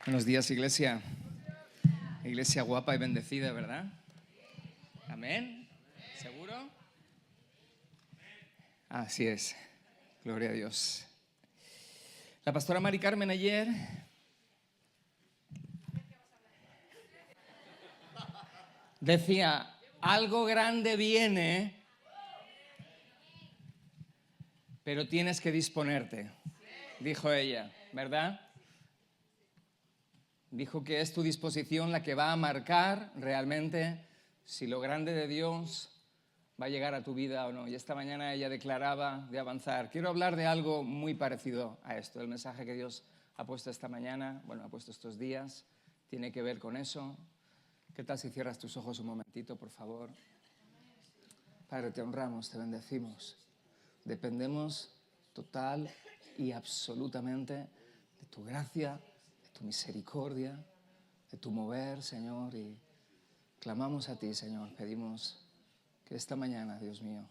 Buenos días, iglesia. Iglesia guapa y bendecida, ¿verdad? Amén. ¿Seguro? Así es. Gloria a Dios. La pastora Mari Carmen ayer decía, algo grande viene, pero tienes que disponerte, dijo ella, ¿verdad? Dijo que es tu disposición la que va a marcar realmente si lo grande de Dios va a llegar a tu vida o no. Y esta mañana ella declaraba de avanzar. Quiero hablar de algo muy parecido a esto. El mensaje que Dios ha puesto esta mañana, ha puesto estos días, tiene que ver con eso. ¿Qué tal si cierras tus ojos un momentito, por favor? Padre, te honramos, te bendecimos. Dependemos total y absolutamente de tu gracia, tu misericordia, de tu mover, Señor, y clamamos a ti, Señor, pedimos que esta mañana, Dios mío,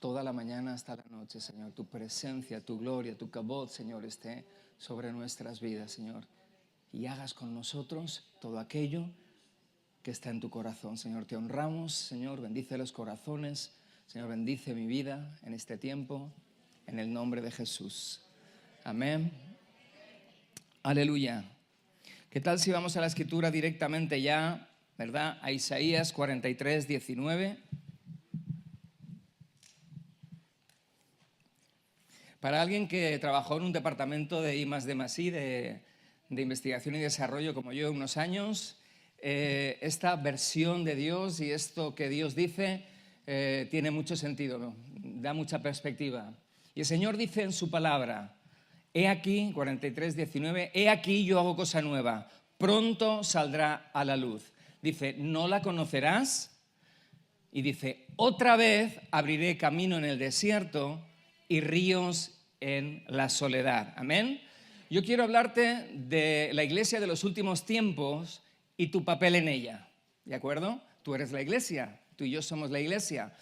toda la mañana hasta la noche, Señor, tu presencia, tu gloria, tu cabot, Señor, esté sobre nuestras vidas, Señor, y hagas con nosotros todo aquello que está en tu corazón, Señor. Te honramos, Señor, bendice los corazones, Señor, bendice mi vida en este tiempo, en el nombre de Jesús. Amén. Aleluya. ¿Qué tal si vamos a la escritura directamente ya, ¿verdad? A Isaías 43, 19. Para alguien que trabajó en un departamento de I+D+I, de investigación y desarrollo como yo unos años, esta versión de Dios y esto que Dios dice tiene mucho sentido, ¿no? Da mucha perspectiva. Y el Señor dice en su palabra, he aquí, 43, 19, he aquí yo hago cosa nueva, pronto saldrá a la luz. Dice, no la conocerás. Y dice, otra vez abriré camino en el desierto y ríos en la soledad. Amén. Yo quiero hablarte de la iglesia de los últimos tiempos y tu papel en ella. ¿De acuerdo? Tú eres la iglesia, tú y yo somos la iglesia.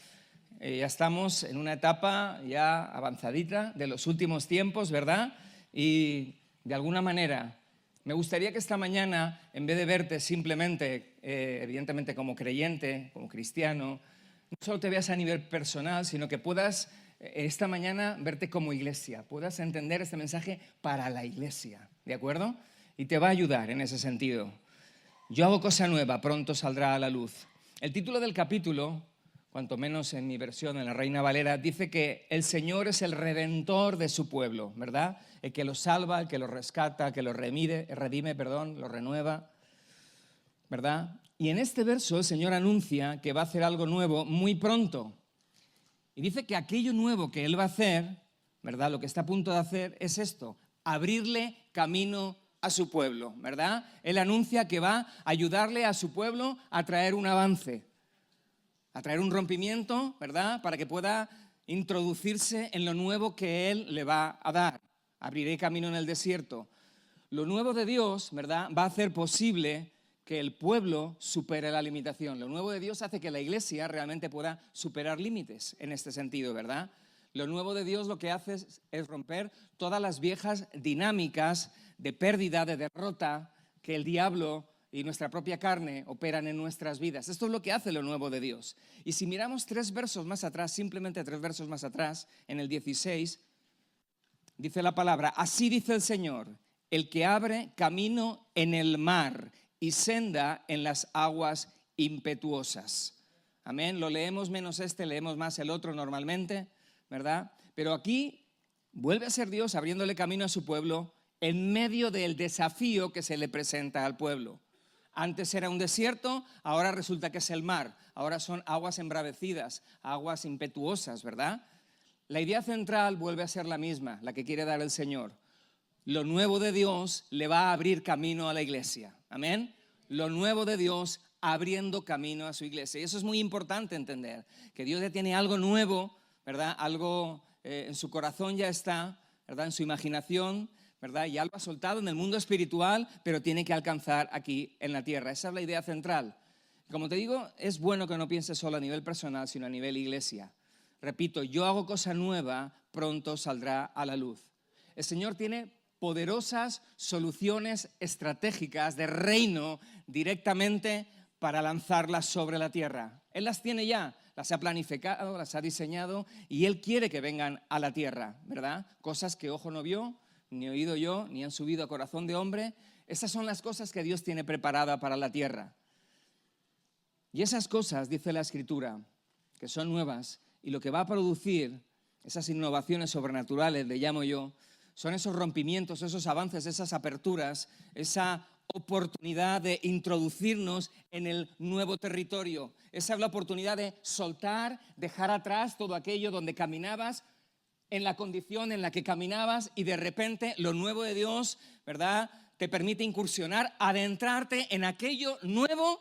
Ya estamos en una etapa ya avanzadita de los últimos tiempos, ¿verdad? Y de alguna manera me gustaría que esta mañana, en vez de verte simplemente, evidentemente como creyente, como cristiano, no solo te veas a nivel personal, sino que puedas esta mañana verte como iglesia, puedas entender este mensaje para la iglesia, ¿de acuerdo? Y te va a ayudar en ese sentido. Yo hago cosa nueva, pronto saldrá a la luz. El título del capítulo, cuanto menos en mi versión, en la Reina Valera, dice que el Señor es el redentor de su pueblo, ¿verdad? El que lo salva, el que lo rescata, el que lo redime, lo renueva, ¿verdad? Y en este verso el Señor anuncia que va a hacer algo nuevo muy pronto. Y dice que aquello nuevo que Él va a hacer, ¿verdad? Lo que está a punto de hacer es esto, abrirle camino a su pueblo, ¿verdad? Él anuncia que va a ayudarle a su pueblo a traer un avance, a traer un rompimiento, ¿verdad? Para que pueda introducirse en lo nuevo que Él le va a dar. Abriré camino en el desierto. Lo nuevo de Dios, ¿verdad? Va a hacer posible que el pueblo supere la limitación. Lo nuevo de Dios hace que la iglesia realmente pueda superar límites en este sentido, ¿verdad? Lo nuevo de Dios lo que hace es romper todas las viejas dinámicas de pérdida, de derrota que el diablo y nuestra propia carne operan en nuestras vidas. Esto es lo que hace lo nuevo de Dios. Y si miramos 3 versos más atrás, simplemente 3 versos más atrás, en el 16, dice la palabra, así dice el Señor, el que abre camino en el mar y senda en las aguas impetuosas. Amén, lo leemos menos leemos más el otro normalmente, ¿verdad? Pero aquí vuelve a ser Dios abriéndole camino a su pueblo en medio del desafío que se le presenta al pueblo. Antes era un desierto, ahora resulta que es el mar, ahora son aguas embravecidas, aguas impetuosas, ¿verdad? La idea central vuelve a ser la misma, la que quiere dar el Señor. Lo nuevo de Dios le va a abrir camino a la iglesia, amén. Lo nuevo de Dios abriendo camino a su iglesia. Y eso es muy importante entender, que Dios ya tiene algo nuevo, ¿verdad? Algo en su corazón ya está, ¿verdad? En su imaginación, ¿verdad? Ya lo ha soltado en el mundo espiritual, pero tiene que alcanzar aquí en la tierra. Esa es la idea central. Como te digo, es bueno que no pienses solo a nivel personal, sino a nivel iglesia. Repito, yo hago cosa nueva, pronto saldrá a la luz. El Señor tiene poderosas soluciones estratégicas de reino directamente para lanzarlas sobre la tierra. Él las tiene ya, las ha planificado, las ha diseñado y Él quiere que vengan a la tierra, ¿verdad? Cosas que ojo no vio, ni oído yo, ni han subido a corazón de hombre. Esas son las cosas que Dios tiene preparada para la tierra. Y esas cosas, dice la Escritura, que son nuevas y lo que va a producir, esas innovaciones sobrenaturales, le llamo yo, son esos rompimientos, esos avances, esas aperturas, esa oportunidad de introducirnos en el nuevo territorio. Esa es la oportunidad de soltar, dejar atrás todo aquello donde caminabas, en la condición en la que caminabas y de repente lo nuevo de Dios, ¿verdad?, te permite incursionar, adentrarte en aquello nuevo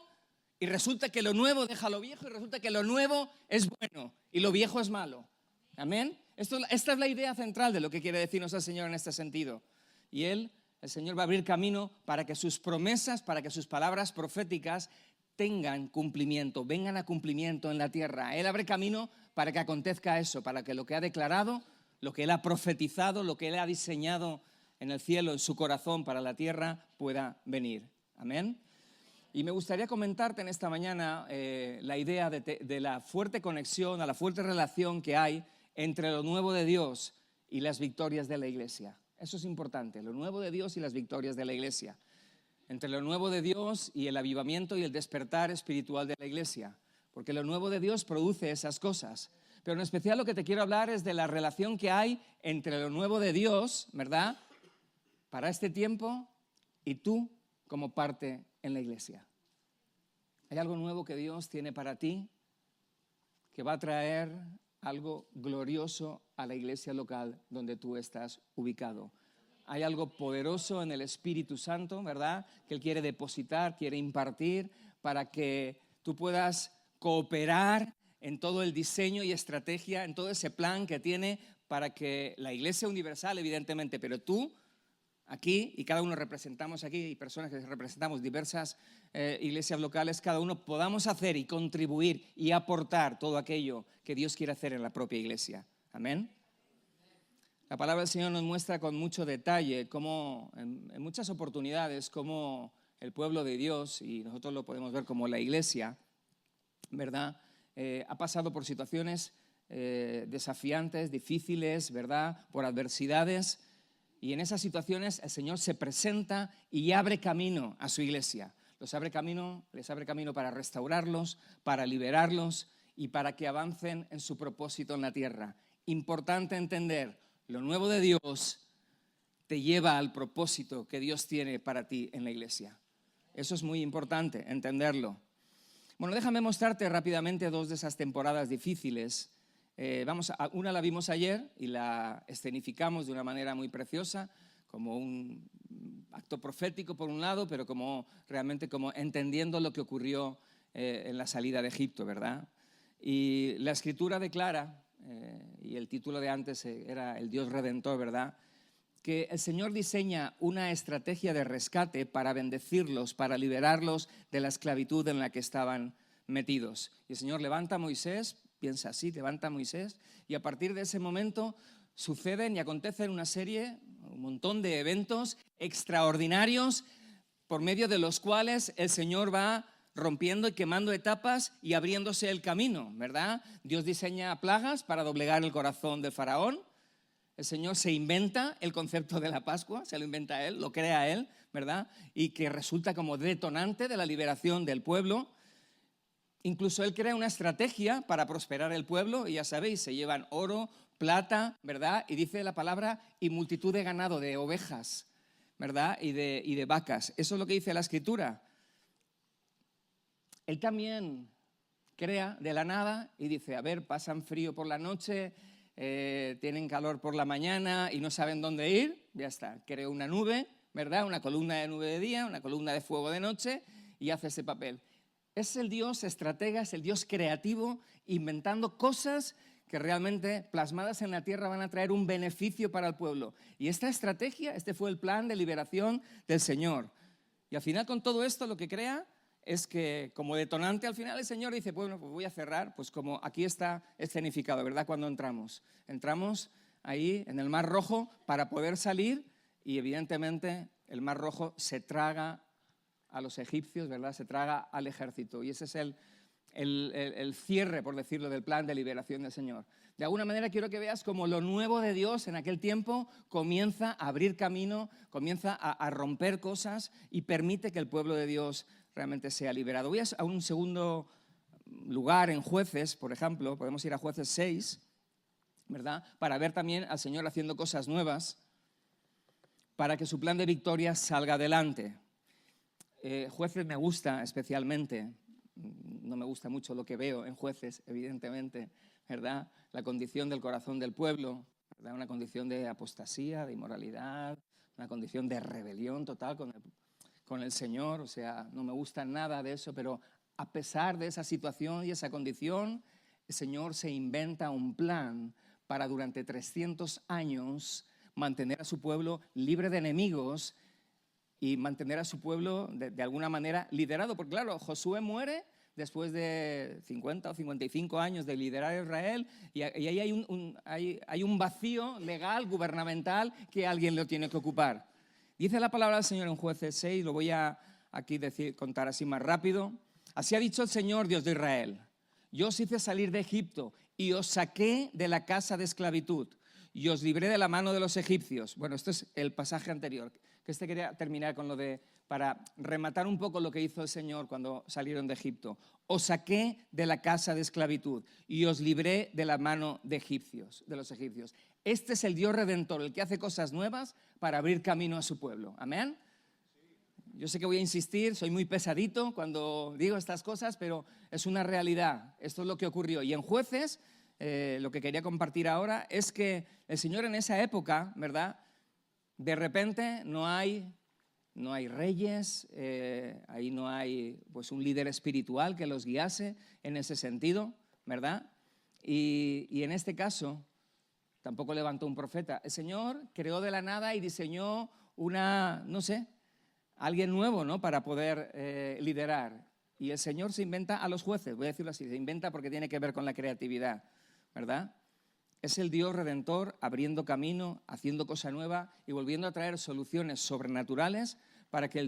y resulta que lo nuevo deja lo viejo y resulta que lo nuevo es bueno y lo viejo es malo. Amén. Esta es la idea central de lo que quiere decirnos el Señor en este sentido. Y el Señor va a abrir camino para que sus promesas, para que sus palabras proféticas tengan cumplimiento, vengan a cumplimiento en la tierra. Él abre camino para que acontezca eso, para que lo que ha declarado, lo que Él ha profetizado, lo que Él ha diseñado en el cielo, en su corazón para la tierra, pueda venir. Amén. Y me gustaría comentarte en esta mañana la idea de la fuerte conexión, a la fuerte relación que hay entre lo nuevo de Dios y las victorias de la iglesia. Eso es importante, lo nuevo de Dios y las victorias de la iglesia. Entre lo nuevo de Dios y el avivamiento y el despertar espiritual de la iglesia. Porque lo nuevo de Dios produce esas cosas. Pero en especial lo que te quiero hablar es de la relación que hay entre lo nuevo de Dios, ¿verdad?, para este tiempo y tú como parte en la iglesia. Hay algo nuevo que Dios tiene para ti que va a traer algo glorioso a la iglesia local donde tú estás ubicado. Hay algo poderoso en el Espíritu Santo, ¿verdad?, que Él quiere depositar, quiere impartir para que tú puedas cooperar en todo el diseño y estrategia, en todo ese plan que tiene para que la iglesia universal, evidentemente, pero tú aquí, y cada uno representamos aquí, y personas que representamos diversas iglesias locales, cada uno podamos hacer y contribuir y aportar todo aquello que Dios quiere hacer en la propia iglesia. Amén. La palabra del Señor nos muestra con mucho detalle cómo en muchas oportunidades, cómo el pueblo de Dios, y nosotros lo podemos ver como la iglesia, ¿verdad?, ha pasado por situaciones desafiantes, difíciles, ¿verdad?, por adversidades. Y en esas situaciones el Señor se presenta y abre camino a su iglesia. Les abre camino para restaurarlos, para liberarlos y para que avancen en su propósito en la tierra. Importante entender, lo nuevo de Dios te lleva al propósito que Dios tiene para ti en la iglesia. Eso es muy importante, entenderlo. Bueno, déjame mostrarte rápidamente dos de esas temporadas difíciles. Una la vimos ayer y la escenificamos de una manera muy preciosa, como un acto profético por un lado, pero realmente como entendiendo lo que ocurrió en la salida de Egipto, ¿verdad? Y la Escritura declara, y el título de antes era El Dios Redentor, ¿verdad?, que el Señor diseña una estrategia de rescate para bendecirlos, para liberarlos de la esclavitud en la que estaban metidos. Y el Señor levanta a Moisés, piensa así, levanta a Moisés, y a partir de ese momento suceden y acontecen un montón de eventos extraordinarios por medio de los cuales el Señor va rompiendo y quemando etapas y abriéndose el camino, ¿verdad? Dios diseña plagas para doblegar el corazón de Faraón. El Señor se inventa el concepto de la Pascua, se lo inventa Él, lo crea Él, ¿verdad? Y que resulta como detonante de la liberación del pueblo. Incluso Él crea una estrategia para prosperar el pueblo, y ya sabéis, se llevan oro, plata, ¿verdad? Y dice la palabra, y multitud de ganado, de ovejas, ¿verdad? Y de vacas. Eso es lo que dice la Escritura. Él también crea de la nada y dice, a ver, pasan frío por la noche, tienen calor por la mañana y no saben dónde ir, ya está, creó una nube, ¿verdad? Una columna de nube de día, una columna de fuego de noche y hace ese papel. Es el Dios estratega, es el Dios creativo, inventando cosas que realmente plasmadas en la tierra van a traer un beneficio para el pueblo. Y esta estrategia, este fue el plan de liberación del Señor. Y al final con todo esto lo que crea es que como detonante al final el Señor dice, bueno, pues voy a cerrar, pues como aquí está escenificado, ¿verdad? Cuando entramos ahí en el Mar Rojo para poder salir y evidentemente el Mar Rojo se traga a los egipcios, ¿verdad? Se traga al ejército. Y ese es el cierre, por decirlo, del plan de liberación del Señor. De alguna manera quiero que veas cómo lo nuevo de Dios en aquel tiempo comienza a abrir camino, comienza a romper cosas y permite que el pueblo de Dios realmente sea liberado. Voy a un segundo lugar en Jueces, por ejemplo, podemos ir a Jueces 6, ¿verdad? Para ver también al Señor haciendo cosas nuevas para que su plan de victoria salga adelante. Jueces me gusta especialmente, no me gusta mucho lo que veo en Jueces, evidentemente, ¿verdad? La condición del corazón del pueblo, ¿verdad? Una condición de apostasía, de inmoralidad, una condición de rebelión total con el Señor, o sea, no me gusta nada de eso, pero a pesar de esa situación y esa condición, el Señor se inventa un plan para durante 300 años mantener a su pueblo libre de enemigos y mantener a su pueblo de alguna manera liderado. Porque claro, Josué muere después de 50 o 55 años de liderar a Israel y ahí hay un vacío legal, gubernamental, que alguien lo tiene que ocupar. Dice la palabra del Señor en Jueces 6, lo voy a aquí contar así más rápido. Así ha dicho el Señor, Dios de Israel: yo os hice salir de Egipto y os saqué de la casa de esclavitud y os libré de la mano de los egipcios. Bueno, esto es el pasaje anterior, que quería terminar con lo de, para rematar un poco lo que hizo el Señor cuando salieron de Egipto. Os saqué de la casa de esclavitud y os libré de la mano de los egipcios. Este es el Dios Redentor, el que hace cosas nuevas para abrir camino a su pueblo. ¿Amén? Yo sé que voy a insistir, soy muy pesadito cuando digo estas cosas, pero es una realidad. Esto es lo que ocurrió. Y en Jueces, lo que quería compartir ahora es que el Señor en esa época, ¿verdad? De repente no hay reyes, ahí no hay pues, un líder espiritual que los guiase en ese sentido, ¿verdad? Y en este caso tampoco levantó un profeta. El Señor creó de la nada y diseñó alguien nuevo, ¿no? Para poder liderar. Y el Señor se inventa a los jueces, voy a decirlo así, se inventa porque tiene que ver con la creatividad, ¿verdad? Es el Dios Redentor abriendo camino, haciendo cosa nueva y volviendo a traer soluciones sobrenaturales para que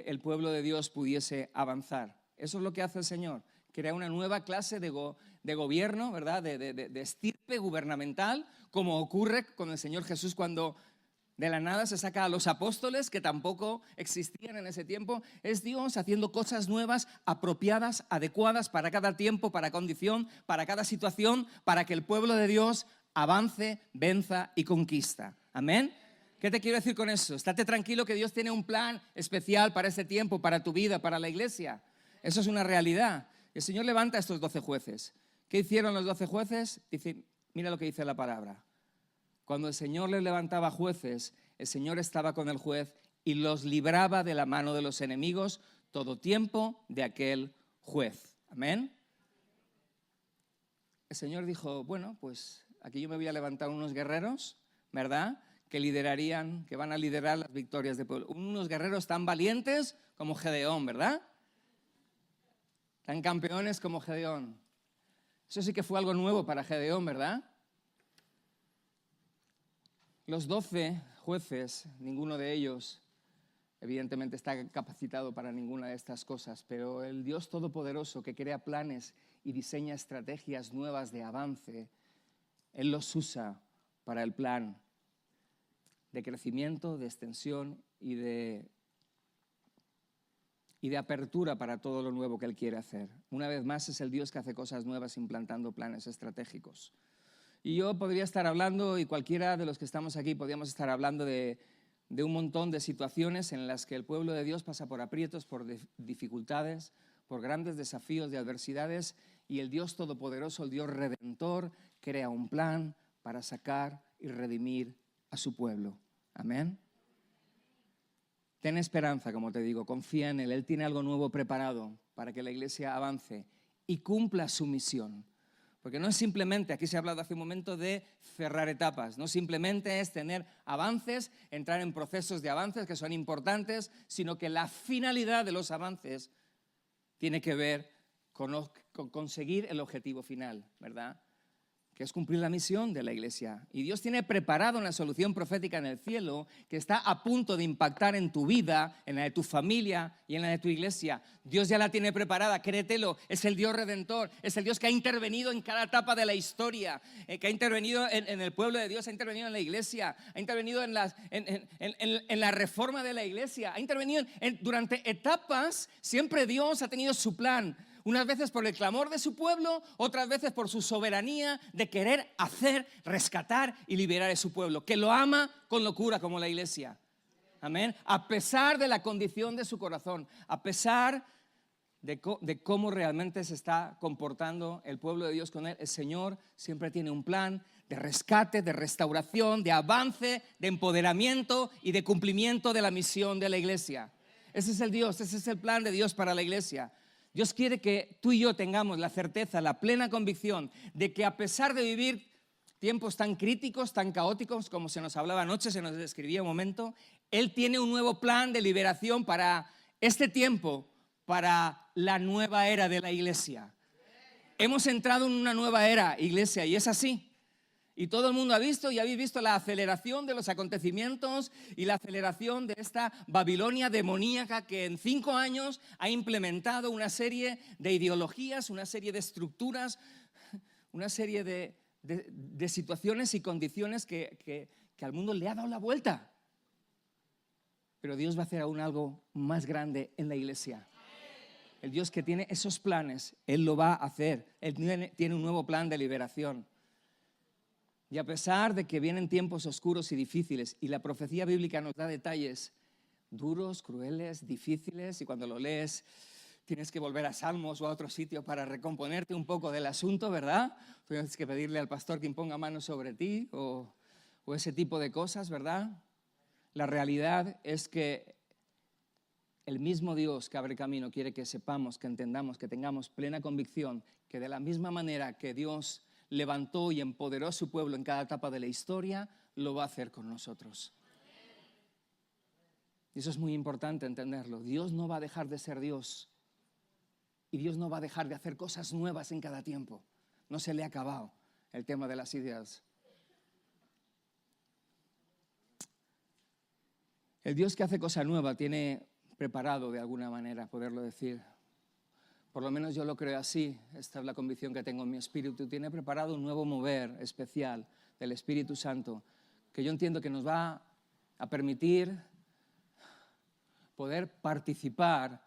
el pueblo de Dios pudiese avanzar. Eso es lo que hace el Señor, crea una nueva clase de gobierno, ¿verdad? De estirpe gubernamental, como ocurre con el Señor Jesús cuando de la nada se saca a los apóstoles, que tampoco existían en ese tiempo. Es Dios haciendo cosas nuevas, apropiadas, adecuadas para cada tiempo, para condición, para cada situación, para que el pueblo de Dios avance, venza y conquista. ¿Amén? ¿Qué te quiero decir con eso? Estate tranquilo que Dios tiene un plan especial para ese tiempo, para tu vida, para la iglesia. Eso es una realidad. El Señor levanta a estos 12 jueces. ¿Qué hicieron los 12 jueces? Dice, mira lo que dice la palabra. Cuando el Señor les levantaba jueces, el Señor estaba con el juez y los libraba de la mano de los enemigos todo tiempo de aquel juez. Amén. El Señor dijo, bueno, pues aquí yo me voy a levantar unos guerreros, ¿verdad? Que van a liderar las victorias del pueblo. Unos guerreros tan valientes como Gedeón, ¿verdad? Tan campeones como Gedeón. Eso sí que fue algo nuevo para Gedeón, ¿verdad? Los 12 jueces, ninguno de ellos evidentemente está capacitado para ninguna de estas cosas, pero el Dios Todopoderoso que crea planes y diseña estrategias nuevas de avance, Él los usa para el plan de crecimiento, de extensión y de apertura para todo lo nuevo que Él quiere hacer. Una vez más, es el Dios que hace cosas nuevas implantando planes estratégicos. Y yo podría estar hablando, y cualquiera de los que estamos aquí podríamos estar hablando de un montón de situaciones en las que el pueblo de Dios pasa por aprietos, por dificultades, por grandes desafíos de adversidades, y el Dios Todopoderoso, el Dios Redentor, crea un plan para sacar y redimir a su pueblo. Amén. Ten esperanza, como te digo, confía en Él. Él tiene algo nuevo preparado para que la iglesia avance y cumpla su misión. Porque no es simplemente, aquí se ha hablado hace un momento de cerrar etapas, no simplemente es tener avances, entrar en procesos de avances que son importantes, sino que la finalidad de los avances tiene que ver con conseguir el objetivo final, ¿verdad? que es cumplir la misión de la iglesia. Y Dios tiene preparado una solución profética en el cielo que está a punto de impactar en tu vida, en la de tu familia y en la de tu iglesia. Dios ya la tiene preparada, créetelo. Es el Dios redentor, es el Dios que ha intervenido en cada etapa de la historia, que ha intervenido en el pueblo de Dios, ha intervenido en la iglesia, ha intervenido en la reforma de la iglesia, ha intervenido durante etapas. Siempre Dios ha tenido su plan. Unas veces por el clamor de su pueblo, otras veces por su soberanía de querer hacer, rescatar y liberar a su pueblo, que lo ama con locura como la iglesia. Amén. A pesar de la condición de su corazón, a pesar de cómo realmente se está comportando el pueblo de Dios con él, el Señor siempre tiene un plan de rescate, de restauración, de avance, de empoderamiento y de cumplimiento de la misión de la iglesia. Ese es el Dios, ese es el plan de Dios para la iglesia. Dios quiere que tú y yo tengamos la certeza, la plena convicción de que a pesar de vivir tiempos tan críticos, tan caóticos, como se nos hablaba anoche, se nos describía un momento, Él tiene un nuevo plan de liberación para este tiempo, para la nueva era de la iglesia. Hemos entrado en una nueva era, iglesia, y es así. Y todo el mundo ha visto y habéis visto la aceleración de los acontecimientos y la aceleración de esta Babilonia demoníaca que en 5 años ha implementado una serie de ideologías, una serie de estructuras, una serie de situaciones y condiciones que al mundo le ha dado la vuelta. Pero Dios va a hacer aún algo más grande en la iglesia. El Dios que tiene esos planes, Él lo va a hacer. Él tiene un nuevo plan de liberación. Y a pesar de que vienen tiempos oscuros y difíciles, y la profecía bíblica nos da detalles duros, crueles, difíciles, y cuando lo lees tienes que volver a Salmos o a otro sitio para recomponerte un poco del asunto, ¿verdad? Tienes que pedirle al pastor que imponga manos sobre ti o ese tipo de cosas, ¿verdad? La realidad es que el mismo Dios que abre camino quiere que sepamos, que entendamos, que tengamos plena convicción que de la misma manera que Dios levantó y empoderó a su pueblo en cada etapa de la historia, lo va a hacer con nosotros. Y eso es muy importante entenderlo. Dios no va a dejar de ser Dios. Y Dios no va a dejar de hacer cosas nuevas en cada tiempo. No se le ha acabado el tema de las ideas. El Dios que hace cosa nueva tiene preparado de alguna manera, poderlo decir. Por lo menos yo lo creo así, esta es la convicción que tengo en mi espíritu. Tiene preparado un nuevo mover especial del Espíritu Santo, que yo entiendo que nos va a permitir poder participar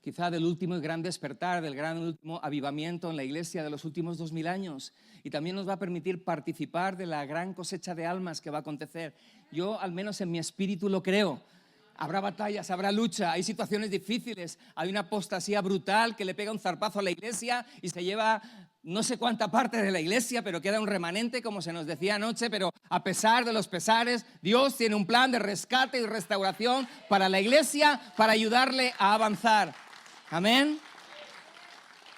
quizá del último y gran despertar, del gran último avivamiento en la iglesia de los últimos 2000 años. Y también nos va a permitir participar de la gran cosecha de almas que va a acontecer. Yo, al menos en mi espíritu, lo creo. Habrá batallas, habrá lucha, hay situaciones difíciles, hay una apostasía brutal que le pega un zarpazo a la iglesia y se lleva no sé cuánta parte de la iglesia, pero queda un remanente, como se nos decía anoche. Pero a pesar de los pesares, Dios tiene un plan de rescate y restauración para la iglesia, para ayudarle a avanzar. Amén.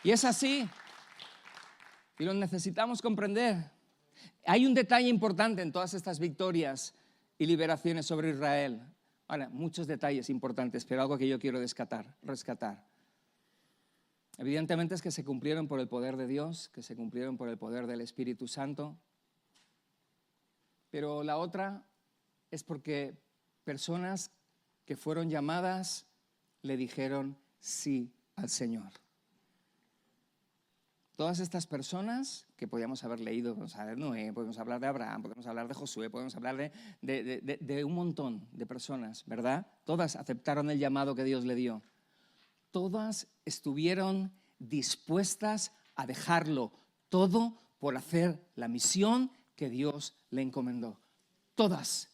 Y es así. Y lo necesitamos comprender. Hay un detalle importante en todas estas victorias y liberaciones sobre Israel. Ahora, muchos detalles importantes, pero algo que yo quiero rescatar. Evidentemente es que se cumplieron por el poder de Dios, que se cumplieron por el poder del Espíritu Santo. Pero la otra es porque personas que fueron llamadas le dijeron sí al Señor. Todas estas personas que podíamos haber leído, podemos hablar de Noé, podemos hablar de Abraham, podemos hablar de Josué, podemos hablar de un montón de personas, ¿verdad? Todas aceptaron el llamado que Dios le dio. Todas estuvieron dispuestas a dejarlo todo por hacer la misión que Dios le encomendó. Todas.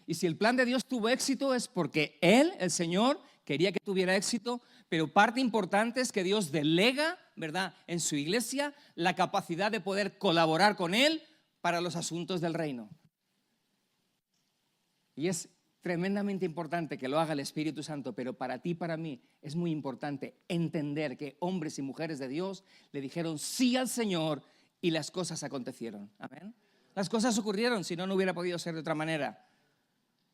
Y si el plan de Dios tuvo éxito es porque Él, el Señor, quería que tuviera éxito, pero parte importante es que Dios delega, ¿verdad?, en su iglesia la capacidad de poder colaborar con Él para los asuntos del reino. Y es tremendamente importante que lo haga el Espíritu Santo, pero para ti y para mí es muy importante entender que hombres y mujeres de Dios le dijeron sí al Señor y las cosas acontecieron. Amén. Las cosas ocurrieron, si no, no hubiera podido ser de otra manera.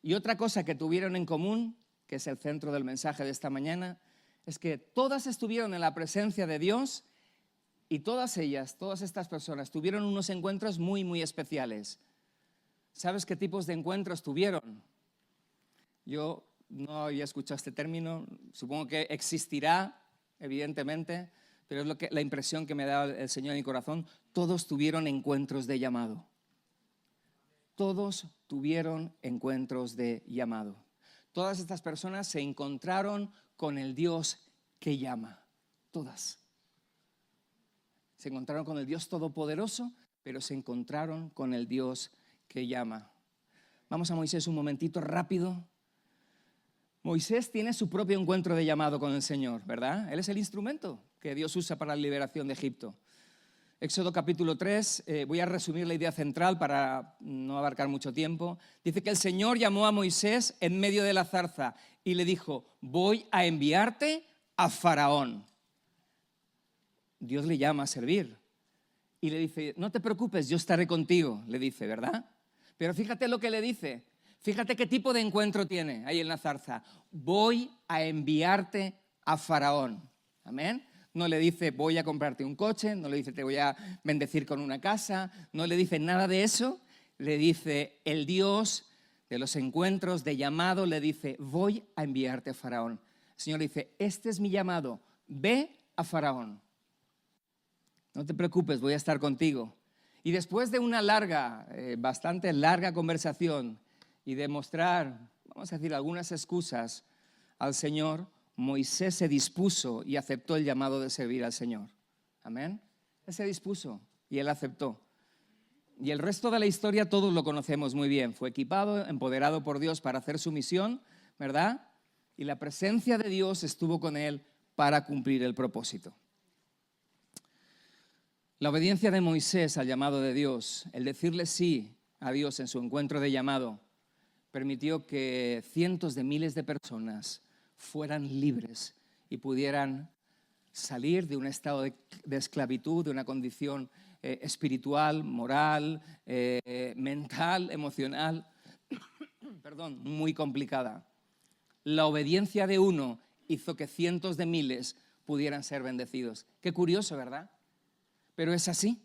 Y otra cosa que tuvieron en común, que es el centro del mensaje de esta mañana, es que todas estuvieron en la presencia de Dios Y todas ellas, todas estas personas, tuvieron unos encuentros muy, muy especiales. ¿Sabes qué tipos de encuentros tuvieron? Yo no había escuchado este término, supongo que existirá, evidentemente, pero es la impresión que me da el Señor en mi corazón. Todos tuvieron encuentros de llamado. Todos tuvieron encuentros de llamado. Todas estas personas se encontraron con el Dios que llama. Todas. Se encontraron con el Dios Todopoderoso, pero se encontraron con el Dios que llama. Vamos a Moisés un momentito rápido. Moisés tiene su propio encuentro de llamado con el Señor, ¿verdad? Él es el instrumento que Dios usa para la liberación de Egipto. Éxodo capítulo 3, voy a resumir la idea central para no abarcar mucho tiempo. Dice que el Señor llamó a Moisés en medio de la zarza y le dijo: voy a enviarte a Faraón. Dios le llama a servir y le dice: no te preocupes, yo estaré contigo, le dice, ¿verdad? Pero fíjate lo que le dice, fíjate qué tipo de encuentro tiene ahí en la zarza. Voy a enviarte a Faraón. Amén. No le dice: voy a comprarte un coche, no le dice: te voy a bendecir con una casa, no le dice nada de eso. Le dice el Dios de los encuentros, de llamado, le dice: voy a enviarte a Faraón. El Señor dice: este es mi llamado, ve a Faraón. No te preocupes, voy a estar contigo. Y después de una bastante larga conversación y de mostrar, vamos a decir, algunas excusas al Señor, Moisés se dispuso y aceptó el llamado de servir al Señor. Amén. Él se dispuso y él aceptó. Y el resto de la historia todos lo conocemos muy bien. Fue equipado, empoderado por Dios para hacer su misión, ¿verdad? Y la presencia de Dios estuvo con él para cumplir el propósito. La obediencia de Moisés al llamado de Dios, el decirle sí a Dios en su encuentro de llamado, permitió que cientos de miles de personas fueran libres y pudieran salir de un estado de esclavitud, de una condición espiritual, moral, mental, emocional, muy complicada. La obediencia de uno hizo que cientos de miles pudieran ser bendecidos. Qué curioso, ¿verdad? Pero es así.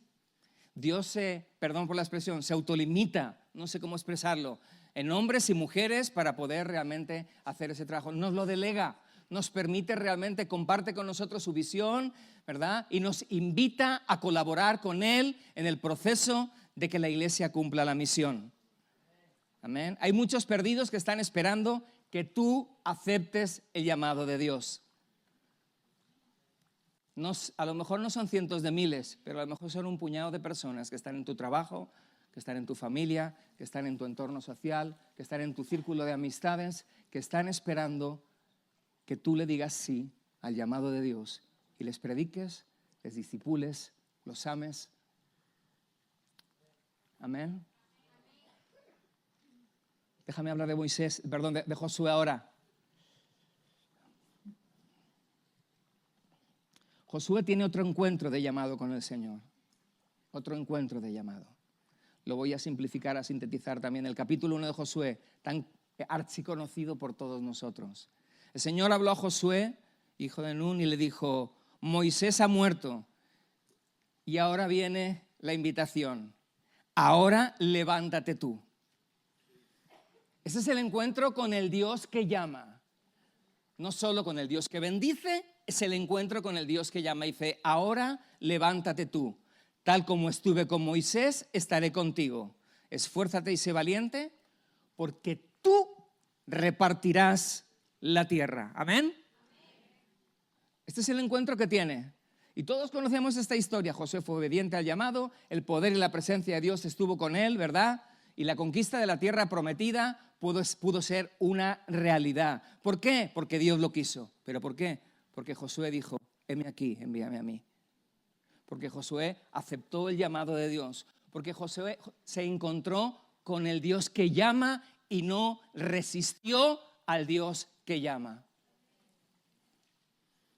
Dios perdón por la expresión, se autolimita, no sé cómo expresarlo, en hombres y mujeres para poder realmente hacer ese trabajo. Nos lo delega, nos permite realmente, comparte con nosotros su visión, ¿verdad? Y nos invita a colaborar con Él en el proceso de que la iglesia cumpla la misión. Amén. Hay muchos perdidos que están esperando que tú aceptes el llamado de Dios. A lo mejor no son cientos de miles, pero a lo mejor son un puñado de personas que están en tu trabajo, que están en tu familia, que están en tu entorno social, que están en tu círculo de amistades, que están esperando que tú le digas sí al llamado de Dios y les prediques, les discipules, los ames. Amén. Déjame hablar de Josué ahora. Josué tiene otro encuentro de llamado con el Señor. Otro encuentro de llamado. Lo voy a simplificar, a sintetizar también. El capítulo 1 de Josué, tan archiconocido por todos nosotros. El Señor habló a Josué, hijo de Nun, y le dijo: Moisés ha muerto. Y ahora viene la invitación. Ahora levántate tú. Ese es el encuentro con el Dios que llama. No solo con el Dios que bendice, es el encuentro con el Dios que llama y dice: ahora levántate tú, tal como estuve con Moisés, estaré contigo. Esfuérzate y sé valiente, porque tú repartirás la tierra. ¿Amén? Este es el encuentro que tiene. Y todos conocemos esta historia. Josué fue obediente al llamado, el poder y la presencia de Dios estuvo con él, ¿verdad? Y la conquista de la tierra prometida pudo ser una realidad. ¿Por qué? Porque Dios lo quiso. ¿Pero por qué? Porque Josué dijo: heme aquí, envíame a mí. Porque Josué aceptó el llamado de Dios. Porque Josué se encontró con el Dios que llama y no resistió al Dios que llama.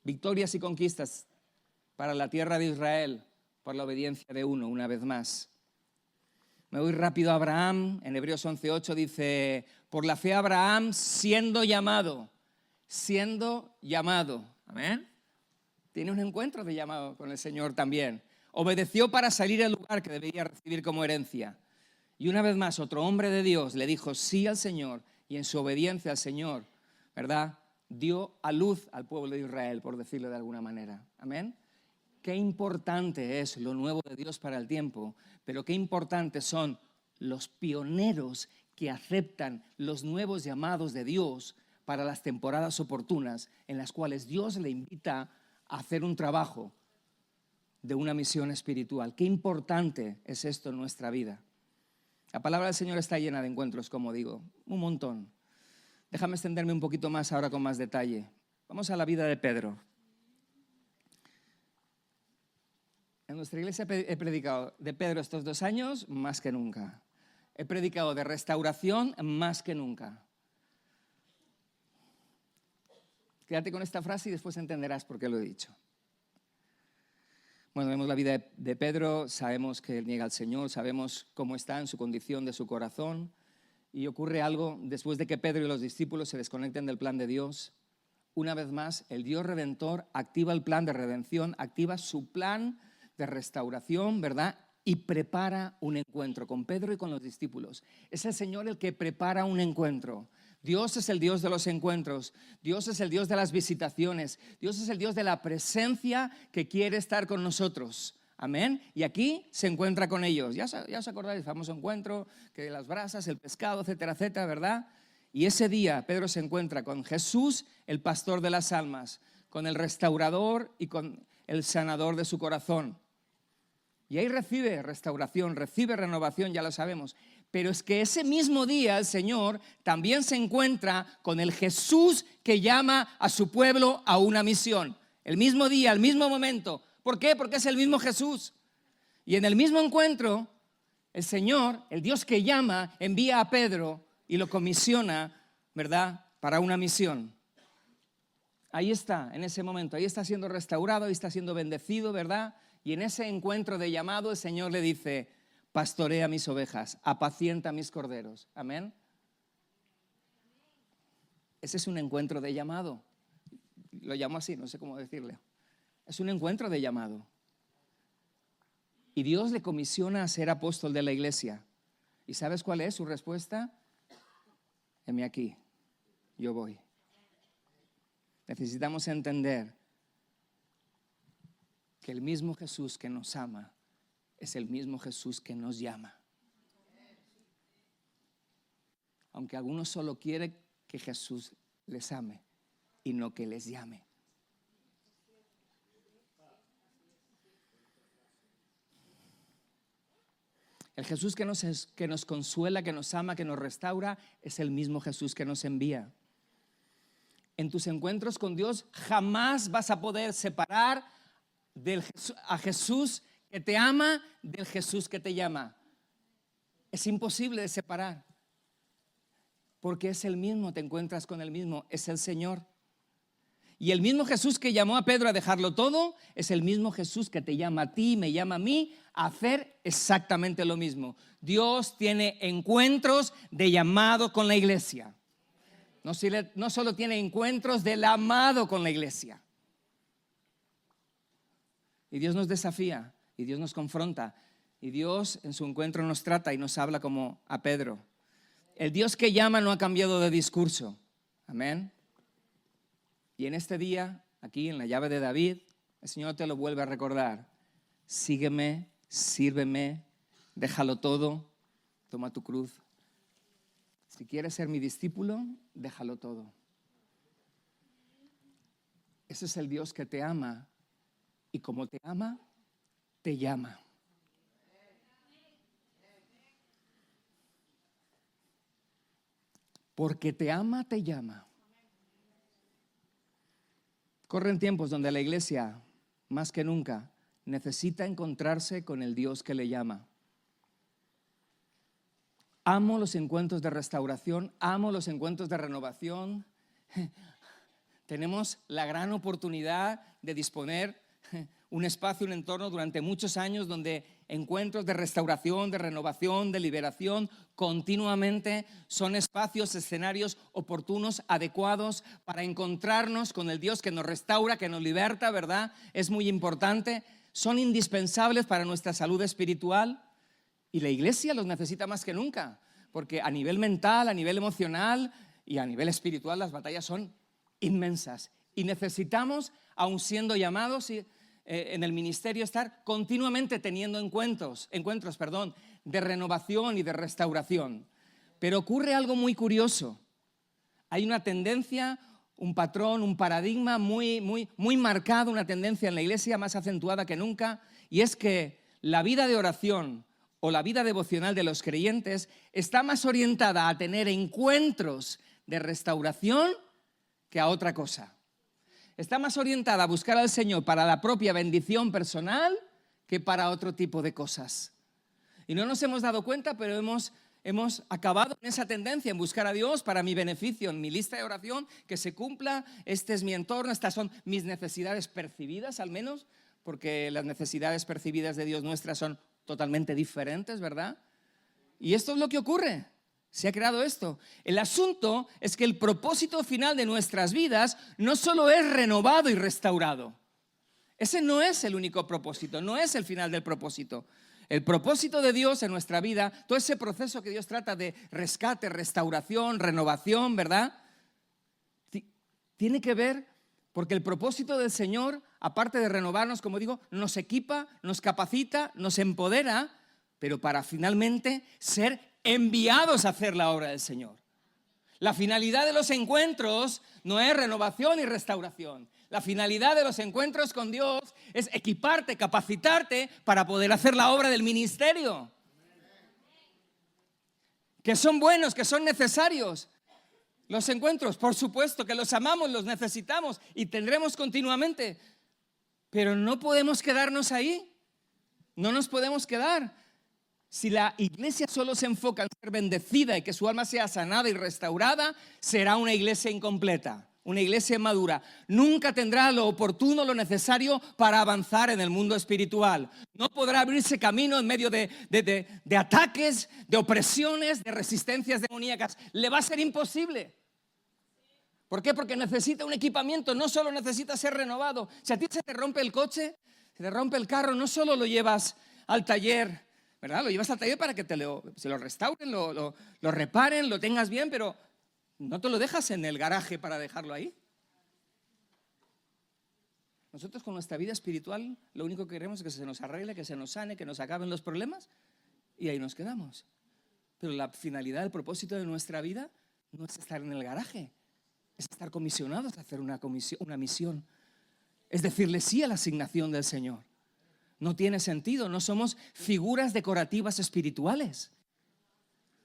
Victorias y conquistas para la tierra de Israel por la obediencia de uno, una vez más. Me voy rápido a Abraham. En Hebreos 11:8 dice: por la fe Abraham, siendo llamado. Amén. tiene un encuentro de llamado con el Señor también. Obedeció para salir al lugar que debía recibir como herencia. Y una vez más, otro hombre de Dios le dijo sí al Señor, y en su obediencia al Señor, ¿verdad?, dio a luz al pueblo de Israel, por decirlo de alguna manera. Amén. Qué importante es lo nuevo de Dios para el tiempo, pero qué importantes son los pioneros que aceptan los nuevos llamados de Dios para las temporadas oportunas en las cuales Dios le invita a hacer un trabajo de una misión espiritual. Qué importante es esto en nuestra vida. La palabra del Señor está llena de encuentros, como digo, un montón. Déjame extenderme un poquito más ahora con más detalle. Vamos a la vida de Pedro. En nuestra iglesia he predicado de Pedro estos 2 años más que nunca. He predicado de restauración más que nunca. Quédate con esta frase y después entenderás por qué lo he dicho. Bueno, vemos la vida de Pedro, sabemos que él niega al Señor, sabemos cómo está en su condición de su corazón, y ocurre algo después de que Pedro y los discípulos se desconecten del plan de Dios. Una vez más, el Dios Redentor activa el plan de redención, activa su plan de restauración, ¿verdad?, y prepara un encuentro con Pedro y con los discípulos. Es el Señor el que prepara un encuentro. Dios es el Dios de los encuentros, Dios es el Dios de las visitaciones, Dios es el Dios de la presencia que quiere estar con nosotros. Amén. Y aquí se encuentra con ellos. Ya os acordáis del famoso encuentro, que las brasas, el pescado, etcétera, etcétera, ¿verdad? Y ese día Pedro se encuentra con Jesús, el pastor de las almas, con el restaurador y con el sanador de su corazón. Y ahí recibe restauración, recibe renovación, ya lo sabemos. Pero es que ese mismo día el Señor también se encuentra con el Jesús que llama a su pueblo a una misión. El mismo día, el mismo momento. ¿Por qué? Porque es el mismo Jesús. Y en el mismo encuentro, el Señor, el Dios que llama, envía a Pedro y lo comisiona, ¿verdad?, para una misión. Ahí está, en ese momento, ahí está siendo restaurado, ahí está siendo bendecido, ¿verdad? Y en ese encuentro de llamado el Señor le dice: pastorea mis ovejas, apacienta mis corderos. Amén. Ese es un encuentro de llamado. Lo llamo así, no sé cómo decirle. Es un encuentro de llamado. Y Dios le comisiona a ser apóstol de la iglesia. ¿Y sabes cuál es su respuesta? Heme aquí, yo voy. Necesitamos entender que el mismo Jesús que nos ama es el mismo Jesús que nos llama. Aunque algunos solo quieren que Jesús les ame y no que les llame. El Jesús que nos consuela, que nos ama, que nos restaura, es el mismo Jesús que nos envía. En tus encuentros con Dios jamás vas a poder separar a Jesús que te ama del Jesús que te llama. Es imposible de separar, porque es el mismo, te encuentras con el mismo, es el Señor. Y el mismo Jesús que llamó a Pedro a dejarlo todo, es el mismo Jesús que te llama a ti, me llama a mí, a hacer exactamente lo mismo. Dios tiene encuentros de llamado con la iglesia. No solo tiene encuentros del amado con la iglesia. Y Dios nos desafía, y Dios nos confronta, y Dios en su encuentro nos trata y nos habla como a Pedro. El Dios que llama no ha cambiado de discurso. Amén. Y en este día, aquí en la llave de David, el Señor te lo vuelve a recordar. Sígueme, sírveme, déjalo todo, toma tu cruz. Si quieres ser mi discípulo, déjalo todo. Ese es el Dios que te ama, y como te ama, te llama. Porque te ama, te llama. Corren tiempos donde la iglesia, más que nunca, necesita encontrarse con el Dios que le llama. Amo los encuentros de restauración, amo los encuentros de renovación. Tenemos la gran oportunidad de disponer un espacio, un entorno durante muchos años donde encuentros de restauración, de renovación, de liberación, continuamente son espacios, escenarios oportunos, adecuados para encontrarnos con el Dios que nos restaura, que nos liberta, ¿verdad? Es muy importante, son indispensables para nuestra salud espiritual y la iglesia los necesita más que nunca, porque a nivel mental, a nivel emocional y a nivel espiritual las batallas son inmensas y necesitamos, aun siendo llamados en el ministerio, estar continuamente teniendo encuentros de renovación y de restauración. Pero ocurre algo muy curioso. Hay una tendencia, un patrón, un paradigma muy marcado, una tendencia en la iglesia más acentuada que nunca, y es que la vida de oración o la vida devocional de los creyentes está más orientada a tener encuentros de restauración que a otra cosa. Está más orientada a buscar al Señor para la propia bendición personal que para otro tipo de cosas. Y no nos hemos dado cuenta, pero hemos acabado en esa tendencia, en buscar a Dios para mi beneficio, en mi lista de oración, que se cumpla, este es mi entorno, estas son mis necesidades percibidas al menos, porque las necesidades percibidas de Dios nuestras son totalmente diferentes, ¿verdad? Y esto es lo que ocurre. Se ha creado esto. El asunto es que el propósito final de nuestras vidas no solo es renovado y restaurado. Ese no es el único propósito, no es el final del propósito. El propósito de Dios en nuestra vida, todo ese proceso que Dios trata de rescate, restauración, renovación, ¿verdad? Tiene que ver porque el propósito del Señor, aparte de renovarnos, como digo, nos equipa, nos capacita, nos empodera, pero para finalmente ser enviados a hacer la obra del Señor. La finalidad de los encuentros no es renovación y restauración. La finalidad de los encuentros con Dios es equiparte, capacitarte para poder hacer la obra del ministerio. Que son buenos, que son necesarios. Los encuentros, por supuesto que los amamos, los necesitamos y tendremos continuamente. Pero no podemos quedarnos ahí. No nos podemos quedar. Si la iglesia solo se enfoca en ser bendecida y que su alma sea sanada y restaurada, será una iglesia incompleta, una iglesia madura. Nunca tendrá lo oportuno, lo necesario para avanzar en el mundo espiritual. No podrá abrirse camino en medio de ataques, de opresiones, de resistencias demoníacas. Le va a ser imposible. ¿Por qué? Porque necesita un equipamiento, no solo necesita ser renovado. Si a ti se te rompe el coche, se te rompe el carro, no solo lo llevas al taller, ¿verdad? Lo llevas al taller para que se lo restauren, lo reparen, lo tengas bien, pero no te lo dejas en el garaje para dejarlo ahí. Nosotros con nuestra vida espiritual lo único que queremos es que se nos arregle, que se nos sane, que nos acaben los problemas y ahí nos quedamos. Pero la finalidad, el propósito de nuestra vida no es estar en el garaje, es estar comisionados a hacer una misión. Es decirle sí a la asignación del Señor. No tiene sentido, no somos figuras decorativas espirituales.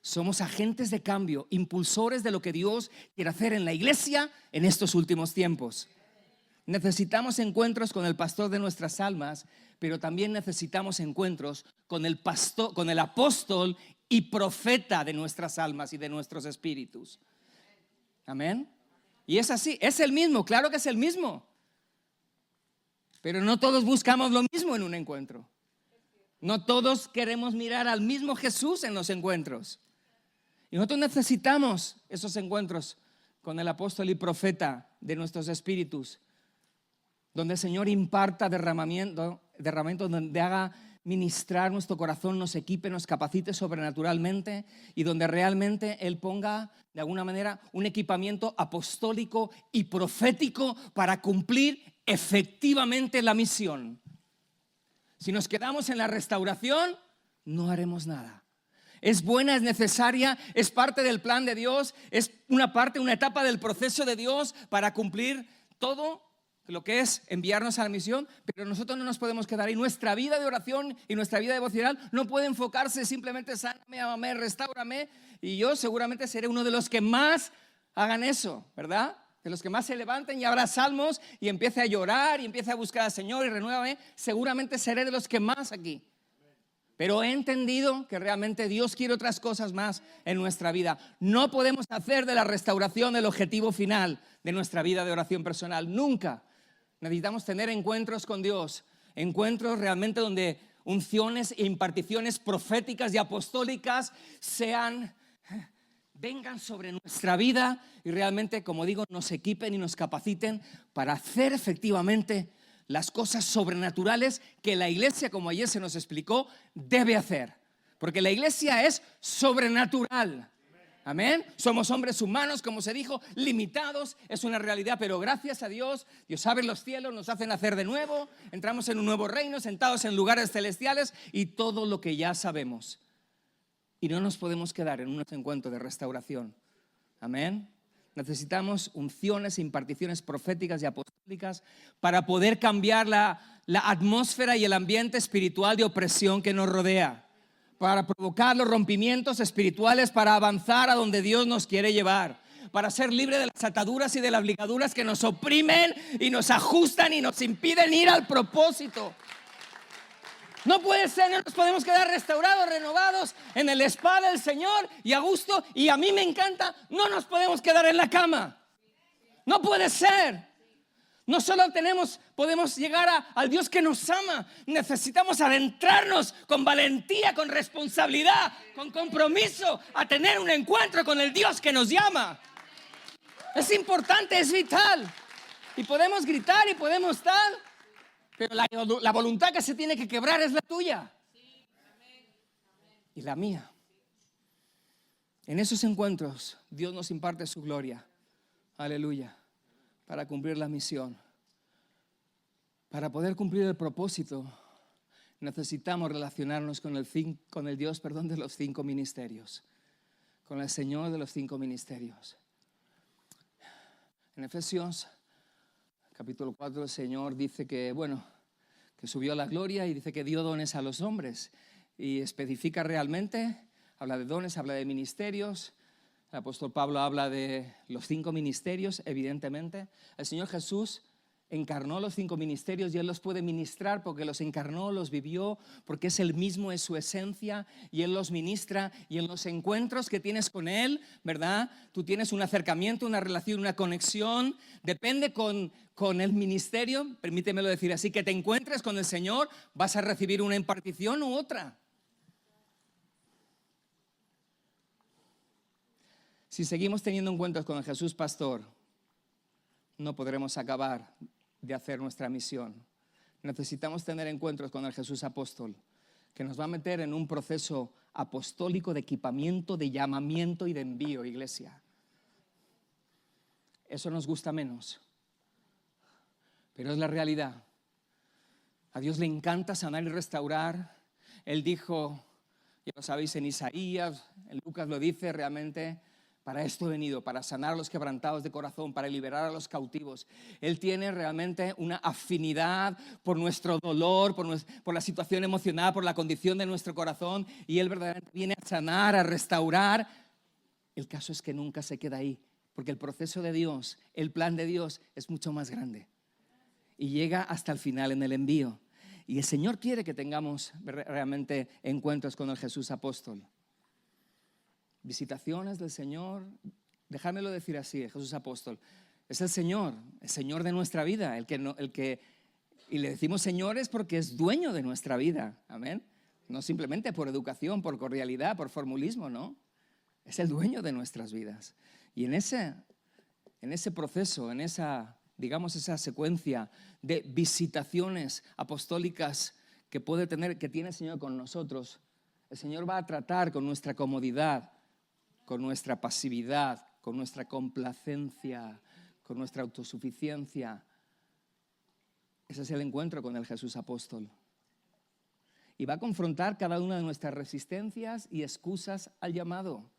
Somos agentes de cambio, impulsores de lo que Dios quiere hacer en la iglesia en estos últimos tiempos. Necesitamos encuentros con el pastor de nuestras almas, pero también necesitamos encuentros con el pastor, con el apóstol y profeta de nuestras almas y de nuestros espíritus. Amén. Y es así, es el mismo, claro que es el mismo. Pero no todos buscamos lo mismo en un encuentro. No todos queremos mirar al mismo Jesús en los encuentros. Y nosotros necesitamos esos encuentros con el apóstol y profeta de nuestros espíritus, donde el Señor imparta derramamiento, donde haga ministrar nuestro corazón, nos equipe, nos capacite sobrenaturalmente y donde realmente Él ponga de alguna manera un equipamiento apostólico y profético para cumplir efectivamente la misión. Si nos quedamos en la restauración, no haremos nada. Es buena, es necesaria, es parte del plan de Dios, es una etapa del proceso de Dios para cumplir todo lo que es enviarnos a la misión, pero nosotros no nos podemos quedar ahí. Nuestra vida de oración y nuestra vida devocional no puede enfocarse simplemente sáname, amame, restáurame, y yo seguramente seré uno de los que más hagan eso, ¿verdad? De los que más se levanten y habrá salmos y empiece a llorar y empiece a buscar al Señor y renuévame, seguramente seré de los que más aquí. Pero he entendido que realmente Dios quiere otras cosas más en nuestra vida. No podemos hacer de la restauración el objetivo final de nuestra vida de oración personal, nunca. Necesitamos tener encuentros con Dios encuentros realmente donde unciones e imparticiones proféticas y apostólicas vengan sobre nuestra vida y realmente, como digo, nos equipen y nos capaciten para hacer efectivamente las cosas sobrenaturales que la iglesia, como ayer se nos explicó, debe hacer. Porque la iglesia es sobrenatural. Amén. Somos hombres humanos, como se dijo, limitados, es una realidad, pero gracias a Dios, Dios abre los cielos, nos hace nacer de nuevo, entramos en un nuevo reino, sentados en lugares celestiales y todo lo que ya sabemos. Y no nos podemos quedar en un encuentro de restauración. Amén. Necesitamos unciones e imparticiones proféticas y apostólicas para poder cambiar la atmósfera y el ambiente espiritual de opresión que nos rodea, para provocar los rompimientos espirituales, para avanzar a donde Dios nos quiere llevar, para ser libre de las ataduras y de las ligaduras que nos oprimen y nos ajustan y nos impiden ir al propósito. No puede ser, no nos podemos quedar restaurados, renovados en el spa del Señor y a gusto, y a mí me encanta, no nos podemos quedar en la cama. No puede ser. No solo podemos llegar al Dios que nos ama, necesitamos adentrarnos con valentía, con responsabilidad, con compromiso, a tener un encuentro con el Dios que nos llama. Es importante, es vital. Y podemos gritar y podemos tal, pero la voluntad que se tiene que quebrar es la tuya y la mía. En esos encuentros Dios nos imparte su gloria. Aleluya. Para cumplir la misión. Para poder cumplir el propósito, necesitamos relacionarnos con el Dios de los 5 ministerios, con el Señor de los 5 ministerios. En Efesios capítulo 4 el Señor dice que subió a la gloria y dice que dio dones a los hombres y especifica realmente, habla de dones, habla de ministerios. El apóstol Pablo habla de los 5 ministerios, evidentemente. El Señor Jesús encarnó los 5 ministerios y Él los puede ministrar porque los encarnó, los vivió, porque es Él mismo, es su esencia y Él los ministra. Y en los encuentros que tienes con Él, ¿verdad? Tú tienes un acercamiento, una relación, una conexión. Depende con el ministerio, permítemelo decir así, que te encuentres con el Señor, vas a recibir una impartición u otra. Si seguimos teniendo encuentros con el Jesús Pastor, no podremos acabar de hacer nuestra misión. Necesitamos tener encuentros con el Jesús Apóstol, que nos va a meter en un proceso apostólico de equipamiento, de llamamiento y de envío, iglesia. Eso nos gusta menos, pero es la realidad. A Dios le encanta sanar y restaurar. Él dijo, ya lo sabéis en Isaías, en Lucas lo dice realmente, para esto he venido, para sanar a los quebrantados de corazón, para liberar a los cautivos. Él tiene realmente una afinidad por nuestro dolor, por la situación emocional, por la condición de nuestro corazón. Y Él verdaderamente viene a sanar, a restaurar. El caso es que nunca se queda ahí, porque el proceso de Dios, el plan de Dios es mucho más grande. Y llega hasta el final en el envío. Y el Señor quiere que tengamos realmente encuentros con el Jesús Apóstol. Visitaciones del Señor, dejármelo decir así, el Jesús Apóstol, es el Señor de nuestra vida, y le decimos señores porque es dueño de nuestra vida, amén. No simplemente por educación, por cordialidad, por formulismo, no, es el dueño de nuestras vidas. Y en ese proceso, en esa secuencia de visitaciones apostólicas que tiene el Señor con nosotros, el Señor va a tratar con nuestra comodidad, con nuestra pasividad, con nuestra complacencia, con nuestra autosuficiencia. Ese es el encuentro con el Jesús Apóstol. Y va a confrontar cada una de nuestras resistencias y excusas al llamado.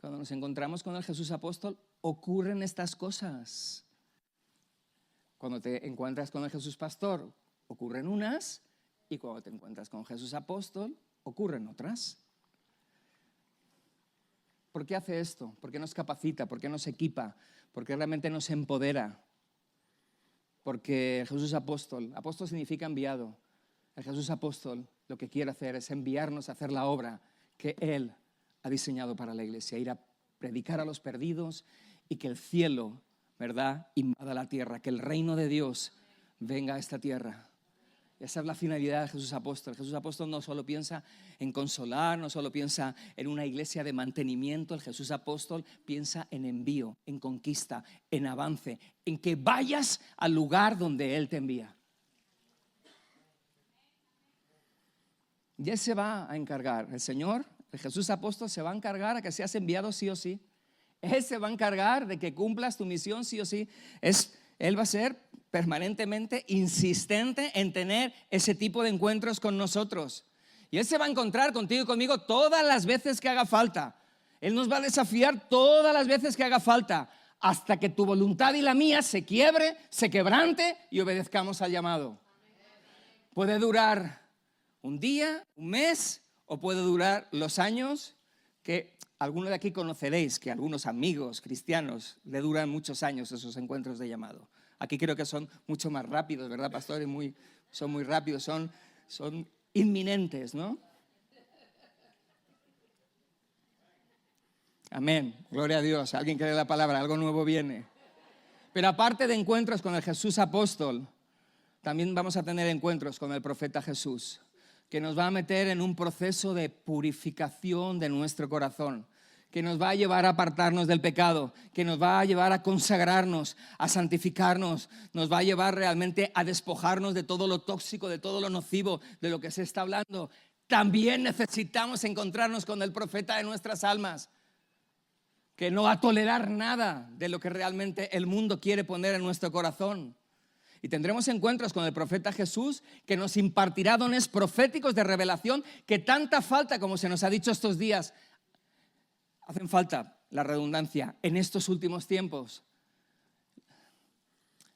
Cuando nos encontramos con el Jesús Apóstol, ocurren estas cosas. Cuando te encuentras con el Jesús Pastor, ocurren unas, y cuando te encuentras con Jesús Apóstol, ocurren otras. ¿Por qué hace esto? ¿Por qué nos capacita? ¿Por qué nos equipa? ¿Por qué realmente nos empodera? Porque el Jesús Apóstol significa enviado. El Jesús Apóstol lo que quiere hacer es enviarnos a hacer la obra que Él ha diseñado para la iglesia, ir a predicar a los perdidos y que el cielo, ¿verdad?, invada la tierra, que el reino de Dios venga a esta tierra. Esa es la finalidad de Jesús Apóstol. Jesús Apóstol no solo piensa en consolar, no solo piensa en una iglesia de mantenimiento. El Jesús Apóstol piensa en envío, en conquista, en avance, en que vayas al lugar donde Él te envía. Y Él se va a encargar, el Señor, el Jesús Apóstol se va a encargar a que seas enviado sí o sí. Él se va a encargar de que cumplas tu misión sí o sí. Él va a ser permanentemente insistente en tener ese tipo de encuentros con nosotros. Y Él se va a encontrar contigo y conmigo todas las veces que haga falta. Él nos va a desafiar todas las veces que haga falta, hasta que tu voluntad y la mía se quiebre, se quebrante y obedezcamos al llamado. Puede durar un día, un mes, o puede durar los años que algunos de aquí conoceréis, que algunos amigos cristianos le duran muchos años esos encuentros de llamado. Aquí creo que son mucho más rápidos, ¿verdad, pastores? Son muy rápidos, son inminentes, ¿no? Amén, gloria a Dios. Alguien cree la palabra, algo nuevo viene. Pero aparte de encuentros con el Jesús Apóstol, también vamos a tener encuentros con el profeta Jesús, que nos va a meter en un proceso de purificación de nuestro corazón, que nos va a llevar a apartarnos del pecado, que nos va a llevar a consagrarnos, a santificarnos, nos va a llevar realmente a despojarnos de todo lo tóxico, de todo lo nocivo, de lo que se está hablando. También necesitamos encontrarnos con el profeta de nuestras almas, que no va a tolerar nada de lo que realmente el mundo quiere poner en nuestro corazón. Y tendremos encuentros con el profeta Jesús, que nos impartirá dones proféticos de revelación que tanta falta, como se nos ha dicho estos días, hacen falta, la redundancia, en estos últimos tiempos.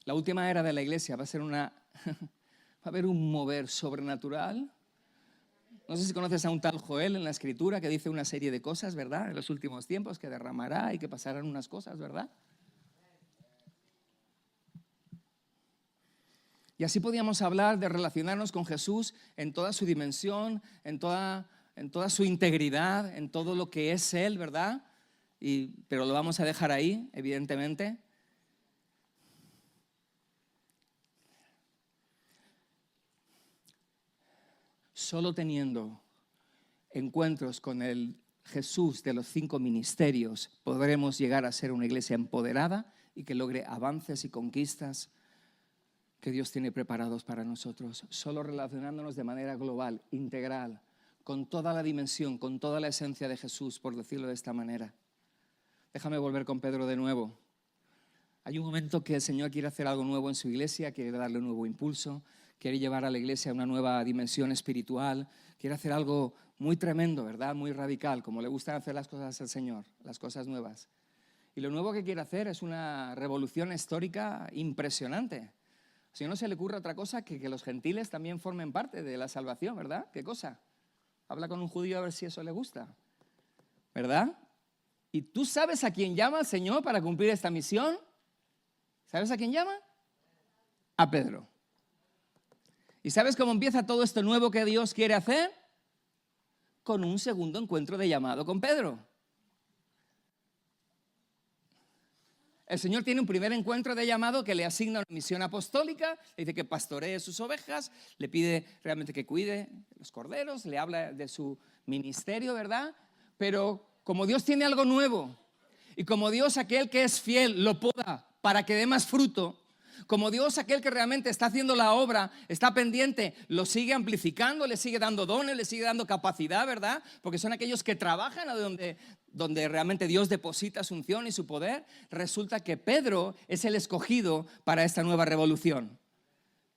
La última era de la iglesia va a ser va a haber un mover sobrenatural. No sé si conoces a un tal Joel en la Escritura que dice una serie de cosas, ¿verdad? En los últimos tiempos, que derramará y que pasarán unas cosas, ¿verdad? Y así podíamos hablar de relacionarnos con Jesús en toda su dimensión, en toda su integridad, en todo lo que es Él, ¿verdad? Pero lo vamos a dejar ahí, evidentemente. Solo teniendo encuentros con el Jesús de los 5 ministerios podremos llegar a ser una iglesia empoderada y que logre avances y conquistas que Dios tiene preparados para nosotros. Solo relacionándonos de manera global, integral, con toda la dimensión, con toda la esencia de Jesús, por decirlo de esta manera. Déjame volver con Pedro de nuevo. Hay un momento que el Señor quiere hacer algo nuevo en su iglesia, quiere darle un nuevo impulso, quiere llevar a la iglesia a una nueva dimensión espiritual, quiere hacer algo muy tremendo, ¿verdad? Muy radical, como le gustan hacer las cosas al Señor, las cosas nuevas. Y lo nuevo que quiere hacer es una revolución histórica impresionante. Si no se le ocurre otra cosa que los gentiles también formen parte de la salvación, ¿verdad? ¿Qué cosa? Habla con un judío a ver si eso le gusta, ¿verdad? ¿Y tú sabes a quién llama el Señor para cumplir esta misión? ¿Sabes a quién llama? A Pedro. ¿Y sabes cómo empieza todo esto nuevo que Dios quiere hacer? Con un segundo encuentro de llamado con Pedro. El Señor tiene un primer encuentro de llamado que le asigna una misión apostólica, le dice que pastoree sus ovejas, le pide realmente que cuide los corderos, le habla de su ministerio, ¿verdad? Pero como Dios tiene algo nuevo y como Dios, aquel que es fiel, lo poda para que dé más fruto, como Dios, aquel que realmente está haciendo la obra, está pendiente, lo sigue amplificando, le sigue dando dones, le sigue dando capacidad, ¿verdad? Porque son aquellos que trabajan donde realmente Dios deposita su unción y su poder. Resulta que Pedro es el escogido para esta nueva revolución.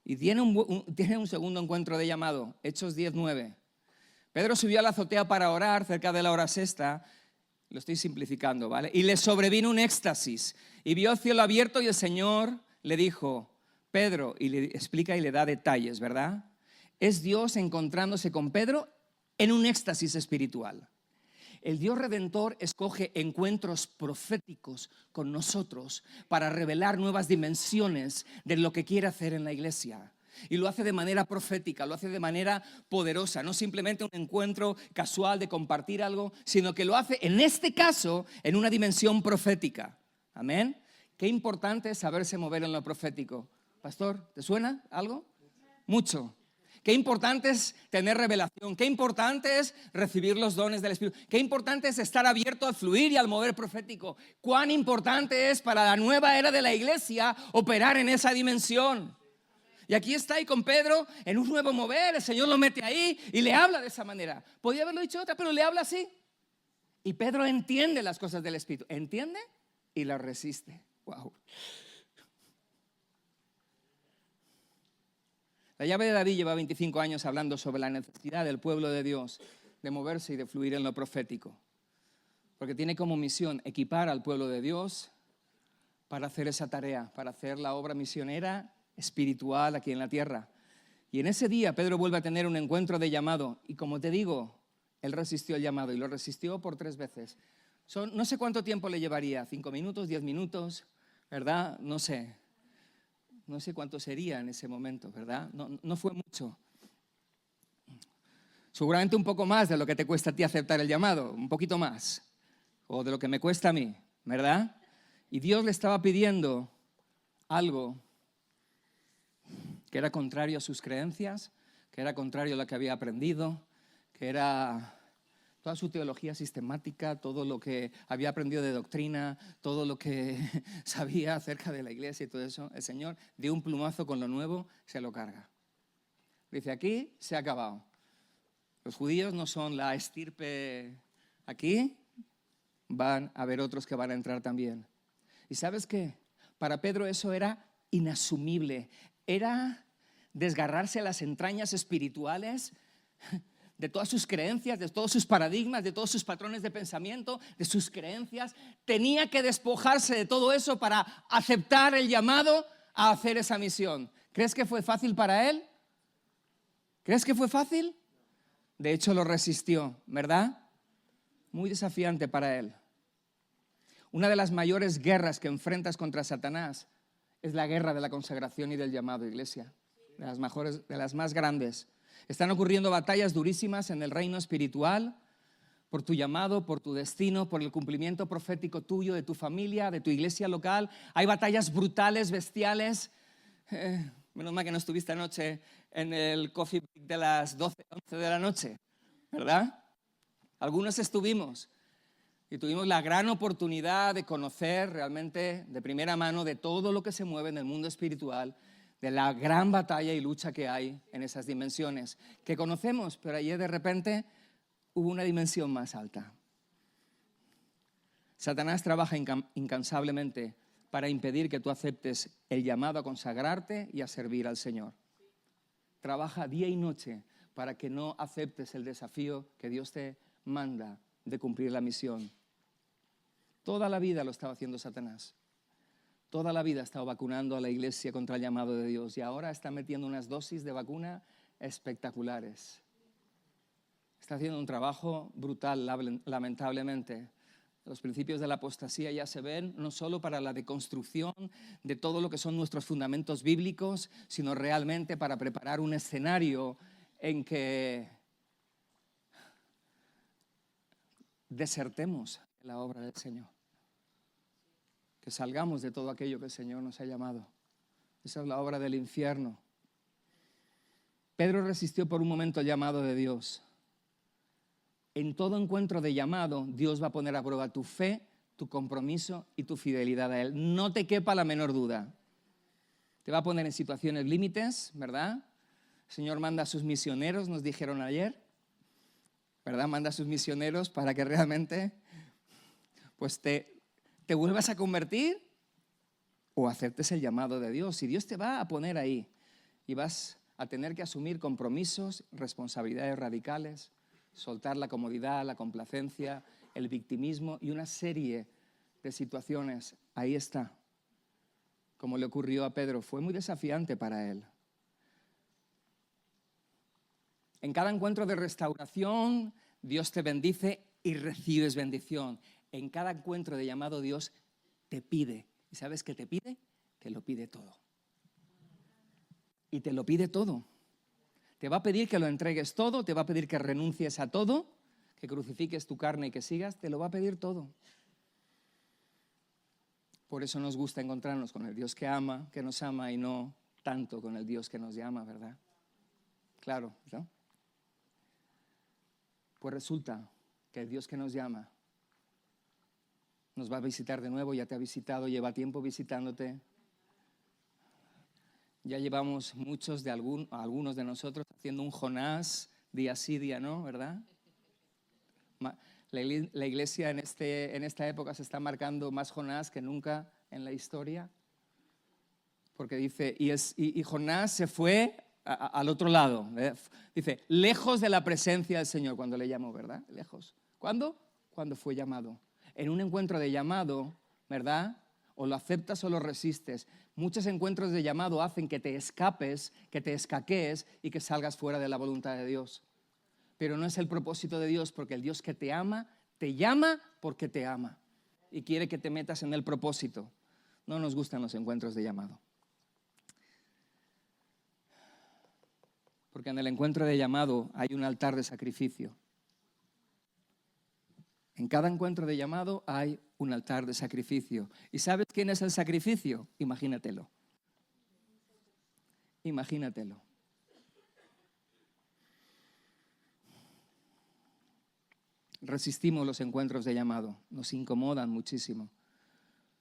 Y tiene un segundo encuentro de llamado, Hechos 10:9. Pedro subió a la azotea para orar cerca de la hora sexta. Lo estoy simplificando, ¿vale? Y le sobrevino un éxtasis. Y vio el cielo abierto y el Señor le dijo, Pedro, y le explica y le da detalles, ¿verdad? Es Dios encontrándose con Pedro en un éxtasis espiritual. El Dios Redentor escoge encuentros proféticos con nosotros para revelar nuevas dimensiones de lo que quiere hacer en la iglesia. Y lo hace de manera profética, lo hace de manera poderosa, no simplemente un encuentro casual de compartir algo, sino que lo hace en este caso en una dimensión profética. Amén. Qué importante es saberse mover en lo profético. Pastor, ¿te suena algo? Mucho. Qué importante es tener revelación, qué importante es recibir los dones del Espíritu, qué importante es estar abierto al fluir y al mover profético. Cuán importante es para la nueva era de la iglesia operar en esa dimensión. Y aquí está ahí con Pedro en un nuevo mover, el Señor lo mete ahí y le habla de esa manera. Podía haberlo dicho otra, pero le habla así. Y Pedro entiende las cosas del Espíritu, entiende y las resiste. Wow. La llave de David lleva 25 años hablando sobre la necesidad del pueblo de Dios de moverse y de fluir en lo profético. Porque tiene como misión equipar al pueblo de Dios para hacer esa tarea, para hacer la obra misionera espiritual aquí en la tierra. Y en ese día Pedro vuelve a tener un encuentro de llamado. Y como te digo, él resistió el llamado y lo resistió por 3 veces. No sé cuánto tiempo le llevaría, 5 minutos, 10 minutos, ¿verdad? No sé cuánto sería en ese momento, ¿verdad? No fue mucho. Seguramente un poco más de lo que te cuesta a ti aceptar el llamado, un poquito más, o de lo que me cuesta a mí, ¿verdad? Y Dios le estaba pidiendo algo que era contrario a sus creencias, que era contrario a lo que había aprendido, que era toda su teología sistemática, todo lo que había aprendido de doctrina, todo lo que sabía acerca de la iglesia y todo eso. El Señor, de un plumazo con lo nuevo, se lo carga. Dice, aquí se ha acabado. Los judíos no son la estirpe aquí, van a haber otros que van a entrar también. ¿Y sabes qué? Para Pedro eso era inasumible. Era desgarrarse las entrañas espirituales de todas sus creencias, de todos sus paradigmas, de todos sus patrones de pensamiento, de sus creencias. Tenía que despojarse de todo eso para aceptar el llamado a hacer esa misión. ¿Crees que fue fácil para él? ¿Crees que fue fácil? De hecho, lo resistió, ¿verdad? Muy desafiante para él. Una de las mayores guerras que enfrentas contra Satanás es la guerra de la consagración y del llamado, iglesia. De las más grandes. Están ocurriendo batallas durísimas en el reino espiritual por tu llamado, por tu destino, por el cumplimiento profético tuyo, de tu familia, de tu iglesia local. Hay batallas brutales, bestiales. Menos mal que no estuviste anoche en el coffee break de las 12, 11 de la noche, ¿verdad? Algunos estuvimos y tuvimos la gran oportunidad de conocer realmente de primera mano de todo lo que se mueve en el mundo espiritual, de la gran batalla y lucha que hay en esas dimensiones, que conocemos, pero ayer de repente hubo una dimensión más alta. Satanás trabaja incansablemente para impedir que tú aceptes el llamado a consagrarte y a servir al Señor. Trabaja día y noche para que no aceptes el desafío que Dios te manda de cumplir la misión. Toda la vida lo estaba haciendo Satanás. Toda la vida ha estado vacunando a la iglesia contra el llamado de Dios y ahora está metiendo unas dosis de vacuna espectaculares. Está haciendo un trabajo brutal, lamentablemente. Los principios de la apostasía ya se ven, no solo para la deconstrucción de todo lo que son nuestros fundamentos bíblicos, sino realmente para preparar un escenario en que desertemos la obra del Señor. Que salgamos de todo aquello que el Señor nos ha llamado. Esa es la obra del infierno. Pedro resistió por un momento el llamado de Dios. En todo encuentro de llamado, Dios va a poner a prueba tu fe, tu compromiso y tu fidelidad a Él. No te quepa la menor duda. Te va a poner en situaciones límites, ¿verdad? El Señor manda a sus misioneros, nos dijeron ayer, ¿verdad? Manda a sus misioneros para que realmente pues te vuelvas a convertir o aceptes el llamado de Dios. Y Dios te va a poner ahí y vas a tener que asumir compromisos, responsabilidades radicales, soltar la comodidad, la complacencia, el victimismo y una serie de situaciones. Ahí está, como le ocurrió a Pedro. Fue muy desafiante para él. En cada encuentro de restauración, Dios te bendice y recibes bendición. En cada encuentro de llamado, Dios te pide. ¿Y sabes qué te pide? Te lo pide todo. Y te lo pide todo. Te va a pedir que lo entregues todo, te va a pedir que renuncies a todo, que crucifiques tu carne y que sigas, te lo va a pedir todo. Por eso nos gusta encontrarnos con el Dios que nos ama y no tanto con el Dios que nos llama, ¿verdad? claro, ¿no? Pues resulta que el Dios que nos llama nos va a visitar de nuevo, ya te ha visitado, lleva tiempo visitándote. Ya llevamos muchos de algunos de nosotros haciendo un Jonás, día sí, día no, ¿verdad? La iglesia en esta época se está marcando más Jonás que nunca en la historia. Porque dice, y Jonás se fue al otro lado. Dice, lejos de la presencia del Señor, cuando le llamó, ¿verdad? Lejos. ¿Cuándo? Cuando fue llamado. En un encuentro de llamado, ¿verdad? O lo aceptas o lo resistes. Muchos encuentros de llamado hacen que te escapes, que te escaquees y que salgas fuera de la voluntad de Dios. Pero no es el propósito de Dios, porque el Dios que te ama, te llama porque te ama. Y quiere que te metas en el propósito. No nos gustan los encuentros de llamado. Porque en el encuentro de llamado hay un altar de sacrificio. En cada encuentro de llamado hay un altar de sacrificio. ¿Y sabes quién es el sacrificio? Imagínatelo. Imagínatelo. Resistimos los encuentros de llamado, nos incomodan muchísimo,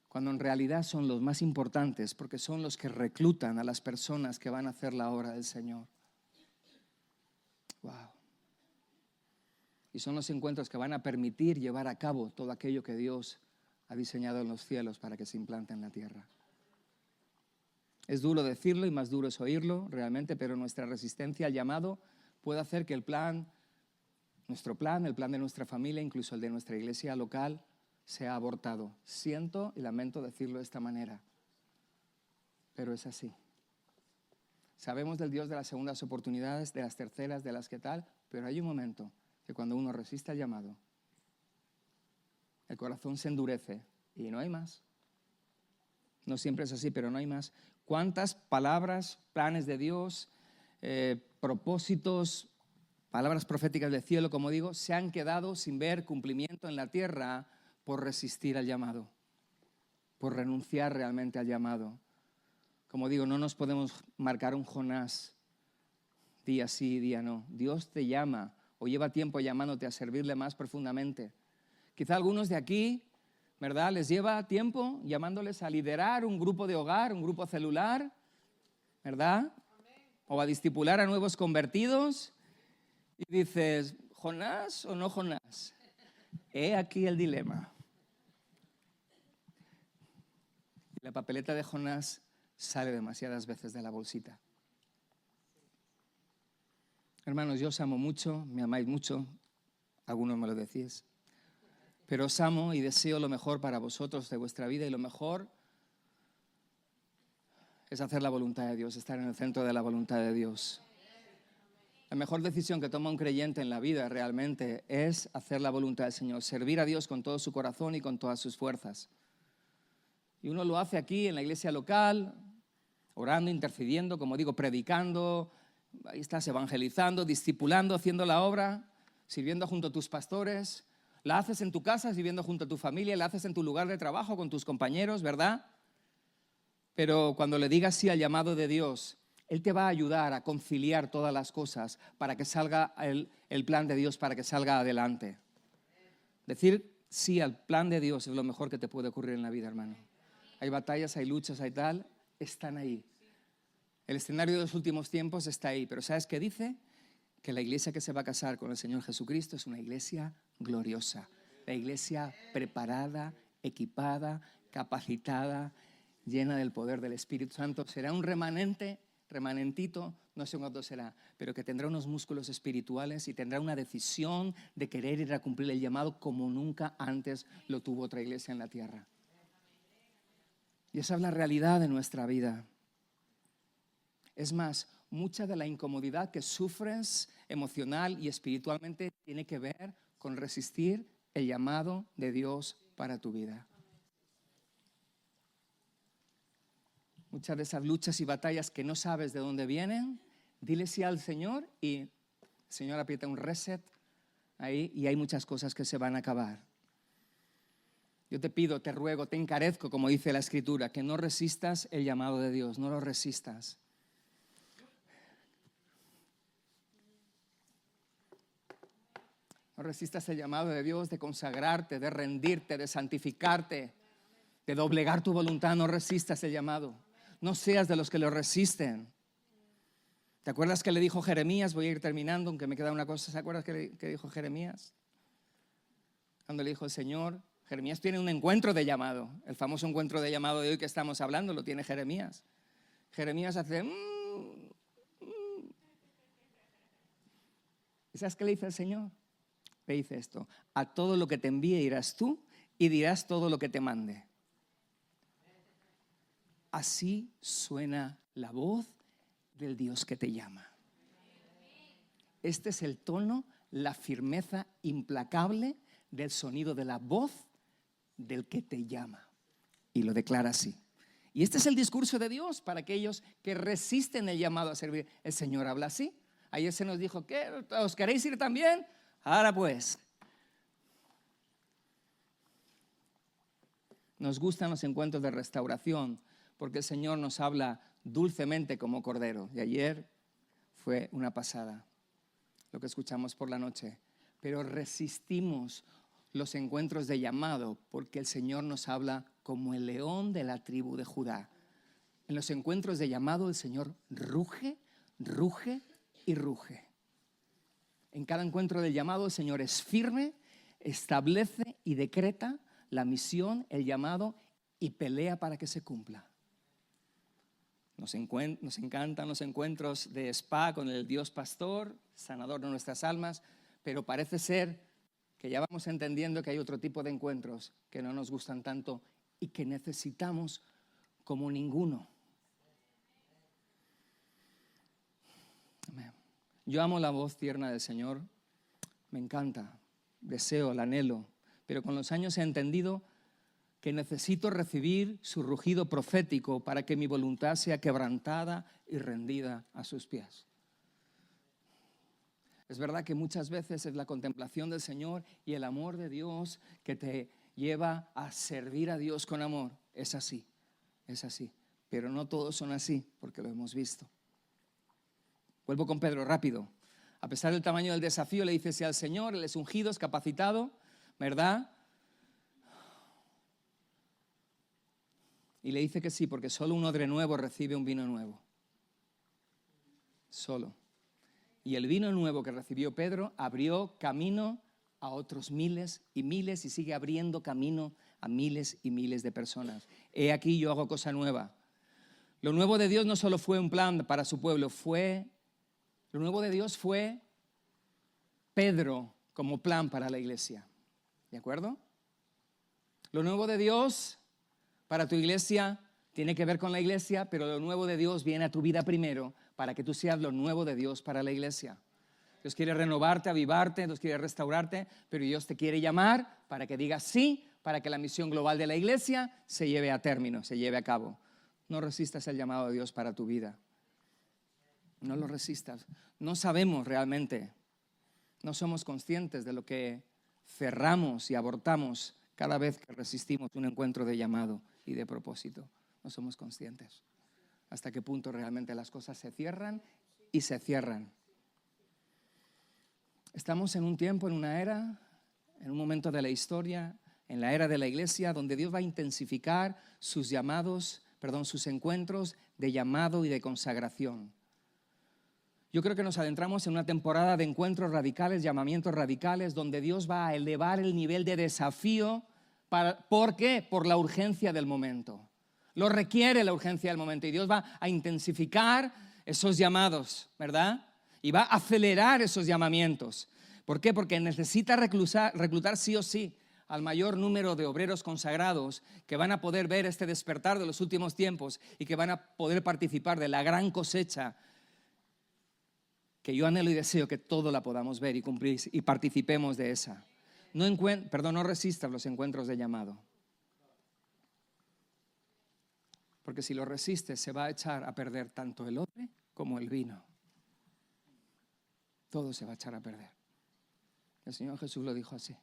cuando en realidad son los más importantes, porque son los que reclutan a las personas que van a hacer la obra del Señor. Wow. Y son los encuentros que van a permitir llevar a cabo todo aquello que Dios ha diseñado en los cielos para que se implante en la tierra. Es duro decirlo y más duro es oírlo realmente, pero nuestra resistencia al llamado puede hacer que nuestro plan, el plan de nuestra familia, incluso el de nuestra iglesia local, sea abortado. Siento y lamento decirlo de esta manera, pero es así. Sabemos del Dios de las segundas oportunidades, de las terceras, de las que tal, pero hay un momento que cuando uno resiste al llamado, el corazón se endurece y no hay más. No siempre es así, pero no hay más. ¿Cuántas palabras, planes de Dios, propósitos, palabras proféticas del cielo, como digo, se han quedado sin ver cumplimiento en la tierra por resistir al llamado, por renunciar realmente al llamado? Como digo, no nos podemos marcar un Jonás, día sí, día no. Dios te llama o lleva tiempo llamándote a servirle más profundamente. Quizá algunos de aquí, ¿verdad?, les lleva tiempo llamándoles a liderar un grupo de hogar, un grupo celular, ¿verdad? O a discipular a nuevos convertidos. Y dices, ¿Jonás o no Jonás? He aquí el dilema. La papeleta de Jonás sale demasiadas veces de la bolsita. Hermanos, yo os amo mucho, me amáis mucho, algunos me lo decís, pero os amo y deseo lo mejor para vosotros de vuestra vida, y lo mejor es hacer la voluntad de Dios, estar en el centro de la voluntad de Dios. La mejor decisión que toma un creyente en la vida realmente es hacer la voluntad del Señor, servir a Dios con todo su corazón y con todas sus fuerzas. Y uno lo hace aquí en la iglesia local, orando, intercediendo, como digo, predicando, ahí estás evangelizando, discipulando, haciendo la obra, sirviendo junto a tus pastores. La haces en tu casa, sirviendo junto a tu familia, la haces en tu lugar de trabajo con tus compañeros, ¿verdad? Pero cuando le digas sí al llamado de Dios, Él te va a ayudar a conciliar todas las cosas para que salga el plan de Dios, para que salga adelante. Decir sí al plan de Dios es lo mejor que te puede ocurrir en la vida, hermano. Hay batallas, hay luchas, hay tal, están ahí. El escenario de los últimos tiempos está ahí, pero ¿sabes qué dice? Que la iglesia que se va a casar con el Señor Jesucristo es una iglesia gloriosa, la iglesia preparada, equipada, capacitada, llena del poder del Espíritu Santo. Será un remanentito, no sé cuánto será, pero que tendrá unos músculos espirituales y tendrá una decisión de querer ir a cumplir el llamado como nunca antes lo tuvo otra iglesia en la tierra. Y esa es la realidad de nuestra vida. Es más, mucha de la incomodidad que sufres emocional y espiritualmente tiene que ver con resistir el llamado de Dios para tu vida. Muchas de esas luchas y batallas que no sabes de dónde vienen, dile sí al Señor y el Señor aprieta un reset ahí y hay muchas cosas que se van a acabar. Yo te pido, te ruego, te encarezco, como dice la Escritura, que no resistas el llamado de Dios, no lo resistas. No resistas el llamado de Dios de consagrarte, de rendirte, de santificarte, de doblegar tu voluntad. No resistas el llamado. No seas de los que lo resisten. ¿Te acuerdas que le dijo Jeremías? Voy a ir terminando, aunque me queda una cosa. ¿Se acuerdas que dijo Jeremías? Cuando le dijo el Señor, Jeremías tiene un encuentro de llamado. El famoso encuentro de llamado de hoy que estamos hablando lo tiene Jeremías. Jeremías hace... ¿Y sabes qué le dice el Señor? Le dice esto: a todo lo que te envíe irás tú y dirás todo lo que te mande. Así suena la voz del Dios que te llama. Este es el tono, la firmeza implacable del sonido de la voz del que te llama. Y lo declara así. Y este es el discurso de Dios para aquellos que resisten el llamado a servir. El Señor habla así. Ayer se nos dijo, ¿qué? ¿Os queréis ir también? Ahora pues. Nos gustan los encuentros de restauración porque el Señor nos habla dulcemente como cordero. Y ayer fue una pasada lo que escuchamos por la noche. Pero resistimos los encuentros de llamado porque el Señor nos habla como el león de la tribu de Judá. En los encuentros de llamado el Señor ruge, ruge y ruge. En cada encuentro del llamado el Señor es firme, establece y decreta la misión, el llamado, y pelea para que se cumpla. Nos encantan los encuentros de spa con el Dios pastor, sanador de nuestras almas, pero parece ser que ya vamos entendiendo que hay otro tipo de encuentros que no nos gustan tanto y que necesitamos como ninguno. Amén. Yo amo la voz tierna del Señor, me encanta, deseo, la anhelo, pero con los años he entendido que necesito recibir su rugido profético para que mi voluntad sea quebrantada y rendida a sus pies. Es verdad que muchas veces es la contemplación del Señor y el amor de Dios que te lleva a servir a Dios con amor. Es así, pero no todos son así, porque lo hemos visto. Vuelvo con Pedro, rápido. A pesar del tamaño del desafío, le dice sí al Señor, Él es ungido, es capacitado, ¿verdad? Y le dice que sí, porque solo un odre nuevo recibe un vino nuevo. Solo. Y el vino nuevo que recibió Pedro abrió camino a otros miles y miles y sigue abriendo camino a miles y miles de personas. He aquí yo hago cosa nueva. Lo nuevo de Dios no solo fue un plan para su pueblo, lo nuevo de Dios fue Pedro como plan para la iglesia. ¿De acuerdo? Lo nuevo de Dios para tu iglesia tiene que ver con la iglesia, pero lo nuevo de Dios viene a tu vida primero para que tú seas lo nuevo de Dios para la iglesia. Dios quiere renovarte, avivarte, Dios quiere restaurarte, pero Dios te quiere llamar para que digas sí, para que la misión global de la iglesia se lleve a término, se lleve a cabo. No resistas el llamado de Dios para tu vida. No lo resistas. No sabemos realmente, no somos conscientes de lo que cerramos y abortamos cada vez que resistimos un encuentro de llamado y de propósito. No somos conscientes hasta qué punto realmente las cosas se cierran y se cierran. Estamos en un tiempo, en una era, en un momento de la historia, en la era de la iglesia, donde Dios va a intensificar sus encuentros de llamado y de consagración. Yo creo que nos adentramos en una temporada de encuentros radicales, llamamientos radicales, donde Dios va a elevar el nivel de desafío. ¿Por qué? Por la urgencia del momento. Lo requiere la urgencia del momento y Dios va a intensificar esos llamados, ¿verdad? Y va a acelerar esos llamamientos. ¿Por qué? Porque necesita reclutar sí o sí al mayor número de obreros consagrados que van a poder ver este despertar de los últimos tiempos y que van a poder participar de la gran cosecha que yo anhelo y deseo que todo la podamos ver y cumplir y participemos de esa. No resistas los encuentros de llamado. Porque si lo resistes se va a echar a perder tanto el odre como el vino. Todo se va a echar a perder. El Señor Jesús lo dijo así.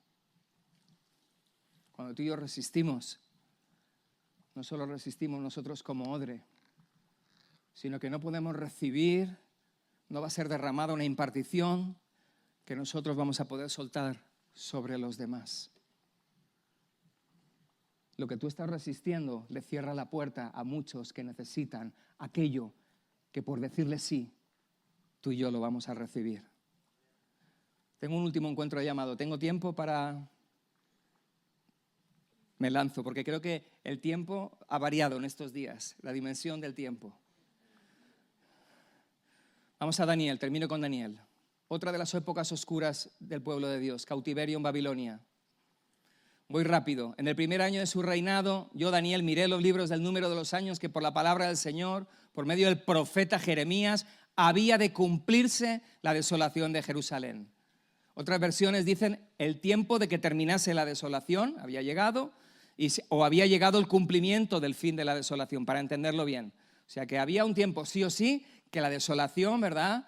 Cuando tú y yo resistimos, no solo resistimos nosotros como odre, sino que no podemos recibir, no va a ser derramada una impartición, que nosotros vamos a poder soltar sobre los demás. Lo que tú estás resistiendo le cierra la puerta a muchos que necesitan aquello que por decirle sí, tú y yo lo vamos a recibir. Tengo un último encuentro de llamado. ¿Tengo tiempo para...? Me lanzo, porque creo que el tiempo ha variado en estos días, la dimensión del tiempo. Vamos a Daniel, termino con Daniel. Otra de las épocas oscuras del pueblo de Dios, cautiverio en Babilonia. Voy rápido. En el primer año de su reinado, yo, Daniel, miré los libros del número de los años que por la palabra del Señor, por medio del profeta Jeremías, había de cumplirse la desolación de Jerusalén. Otras versiones dicen el tiempo de que terminase la desolación había llegado, o había llegado el cumplimiento del fin de la desolación, para entenderlo bien. O sea que había un tiempo sí o sí que la desolación, ¿verdad?,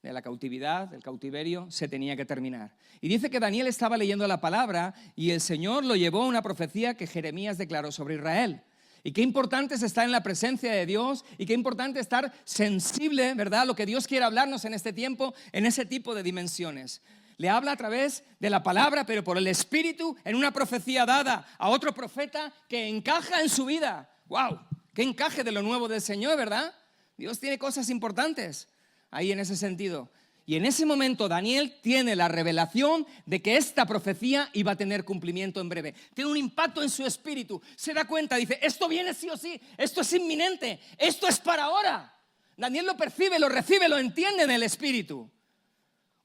de la cautividad, del cautiverio, se tenía que terminar. Y dice que Daniel estaba leyendo la palabra y el Señor lo llevó a una profecía que Jeremías declaró sobre Israel. Y qué importante es estar en la presencia de Dios y qué importante estar sensible, ¿verdad?, a lo que Dios quiere hablarnos en este tiempo, en ese tipo de dimensiones. Le habla a través de la palabra, pero por el Espíritu, en una profecía dada a otro profeta que encaja en su vida. ¡Wow! ¡Qué encaje de lo nuevo del Señor!, ¿verdad? Dios tiene cosas importantes ahí en ese sentido. Y en ese momento Daniel tiene la revelación de que esta profecía iba a tener cumplimiento en breve. Tiene un impacto en su espíritu. Se da cuenta, dice, esto viene sí o sí, esto es inminente, esto es para ahora. Daniel lo percibe, lo recibe, lo entiende en el espíritu.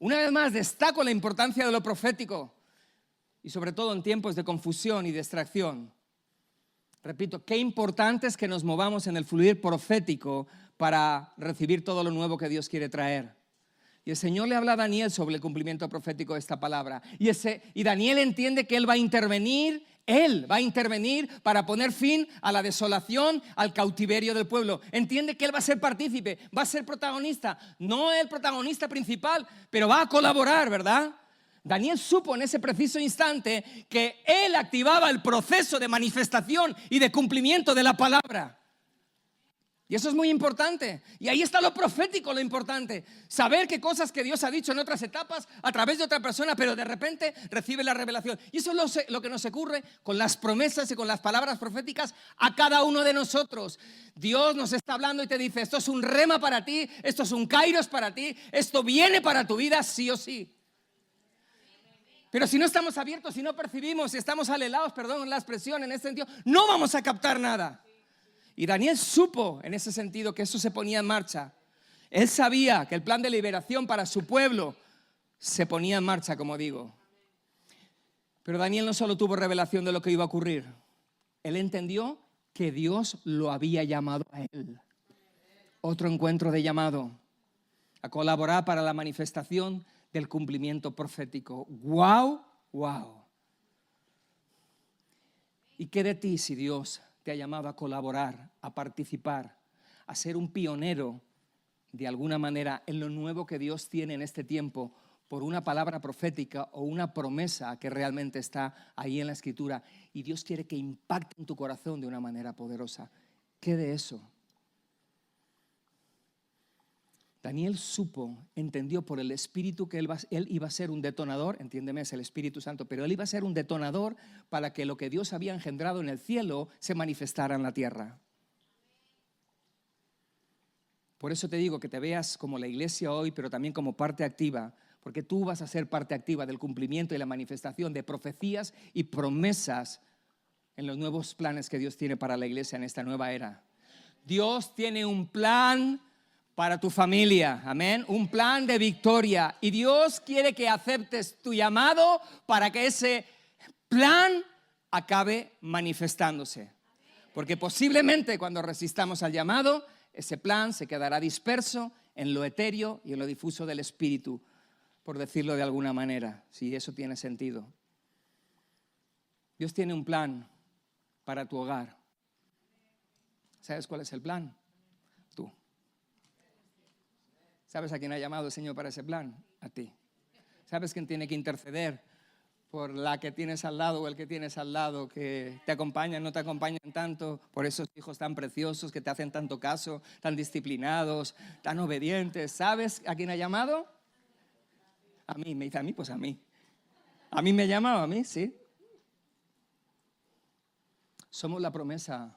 Una vez más, destaco la importancia de lo profético y sobre todo en tiempos de confusión y distracción. Repito, qué importante es que nos movamos en el fluir profético para recibir todo lo nuevo que Dios quiere traer. Y el Señor le habla a Daniel sobre el cumplimiento profético de esta palabra. Y Daniel entiende que Él va a intervenir para poner fin a la desolación, al cautiverio del pueblo. Entiende que Él va a ser partícipe, va a ser protagonista. No el protagonista principal, pero va a colaborar, ¿verdad? Daniel supo en ese preciso instante que Él activaba el proceso de manifestación y de cumplimiento de la palabra. Y eso es muy importante. Y ahí está lo profético, lo importante. Saber que cosas que Dios ha dicho en otras etapas a través de otra persona, pero de repente recibe la revelación. Y eso es lo que nos ocurre con las promesas y con las palabras proféticas a cada uno de nosotros. Dios nos está hablando y te dice, esto es un rema para ti, esto es un kairos para ti, esto viene para tu vida sí o sí. Pero si no estamos abiertos, si no percibimos, si estamos alelados, perdón la expresión en este sentido, no vamos a captar nada. Y Daniel supo en ese sentido que eso se ponía en marcha. Él sabía que el plan de liberación para su pueblo se ponía en marcha, como digo. Pero Daniel no solo tuvo revelación de lo que iba a ocurrir. Él entendió que Dios lo había llamado a él. Otro encuentro de llamado a colaborar para la manifestación del cumplimiento profético. ¡Wow! ¡Wow! ¿Y qué de ti si Dios te ha llamado a colaborar, a participar, a ser un pionero de alguna manera en lo nuevo que Dios tiene en este tiempo por una palabra profética o una promesa que realmente está ahí en la Escritura y Dios quiere que impacte en tu corazón de una manera poderosa? ¿Qué de eso? Daniel entendió por el Espíritu que él iba a ser un detonador, entiéndeme, es el Espíritu Santo, pero él iba a ser un detonador para que lo que Dios había engendrado en el cielo se manifestara en la tierra. Por eso te digo que te veas como la iglesia hoy, pero también como parte activa, porque tú vas a ser parte activa del cumplimiento y la manifestación de profecías y promesas en los nuevos planes que Dios tiene para la iglesia en esta nueva era. Dios tiene un plan para tu familia, amén, un plan de victoria, y Dios quiere que aceptes tu llamado para que ese plan acabe manifestándose, porque posiblemente cuando resistamos al llamado, ese plan se quedará disperso en lo etéreo y en lo difuso del espíritu, por decirlo de alguna manera, si eso tiene sentido. Dios tiene un plan para tu hogar. ¿Sabes cuál es el plan? Tú. ¿Sabes a quién ha llamado el Señor para ese plan? A ti. ¿Sabes quién tiene que interceder por la que tienes al lado o el que tienes al lado, que te acompañan, no te acompañan tanto, por esos hijos tan preciosos que te hacen tanto caso, tan disciplinados, tan obedientes? ¿Sabes a quién ha llamado? A mí, me dice a mí, pues a mí. A mí me llama, a mí, sí. Somos la promesa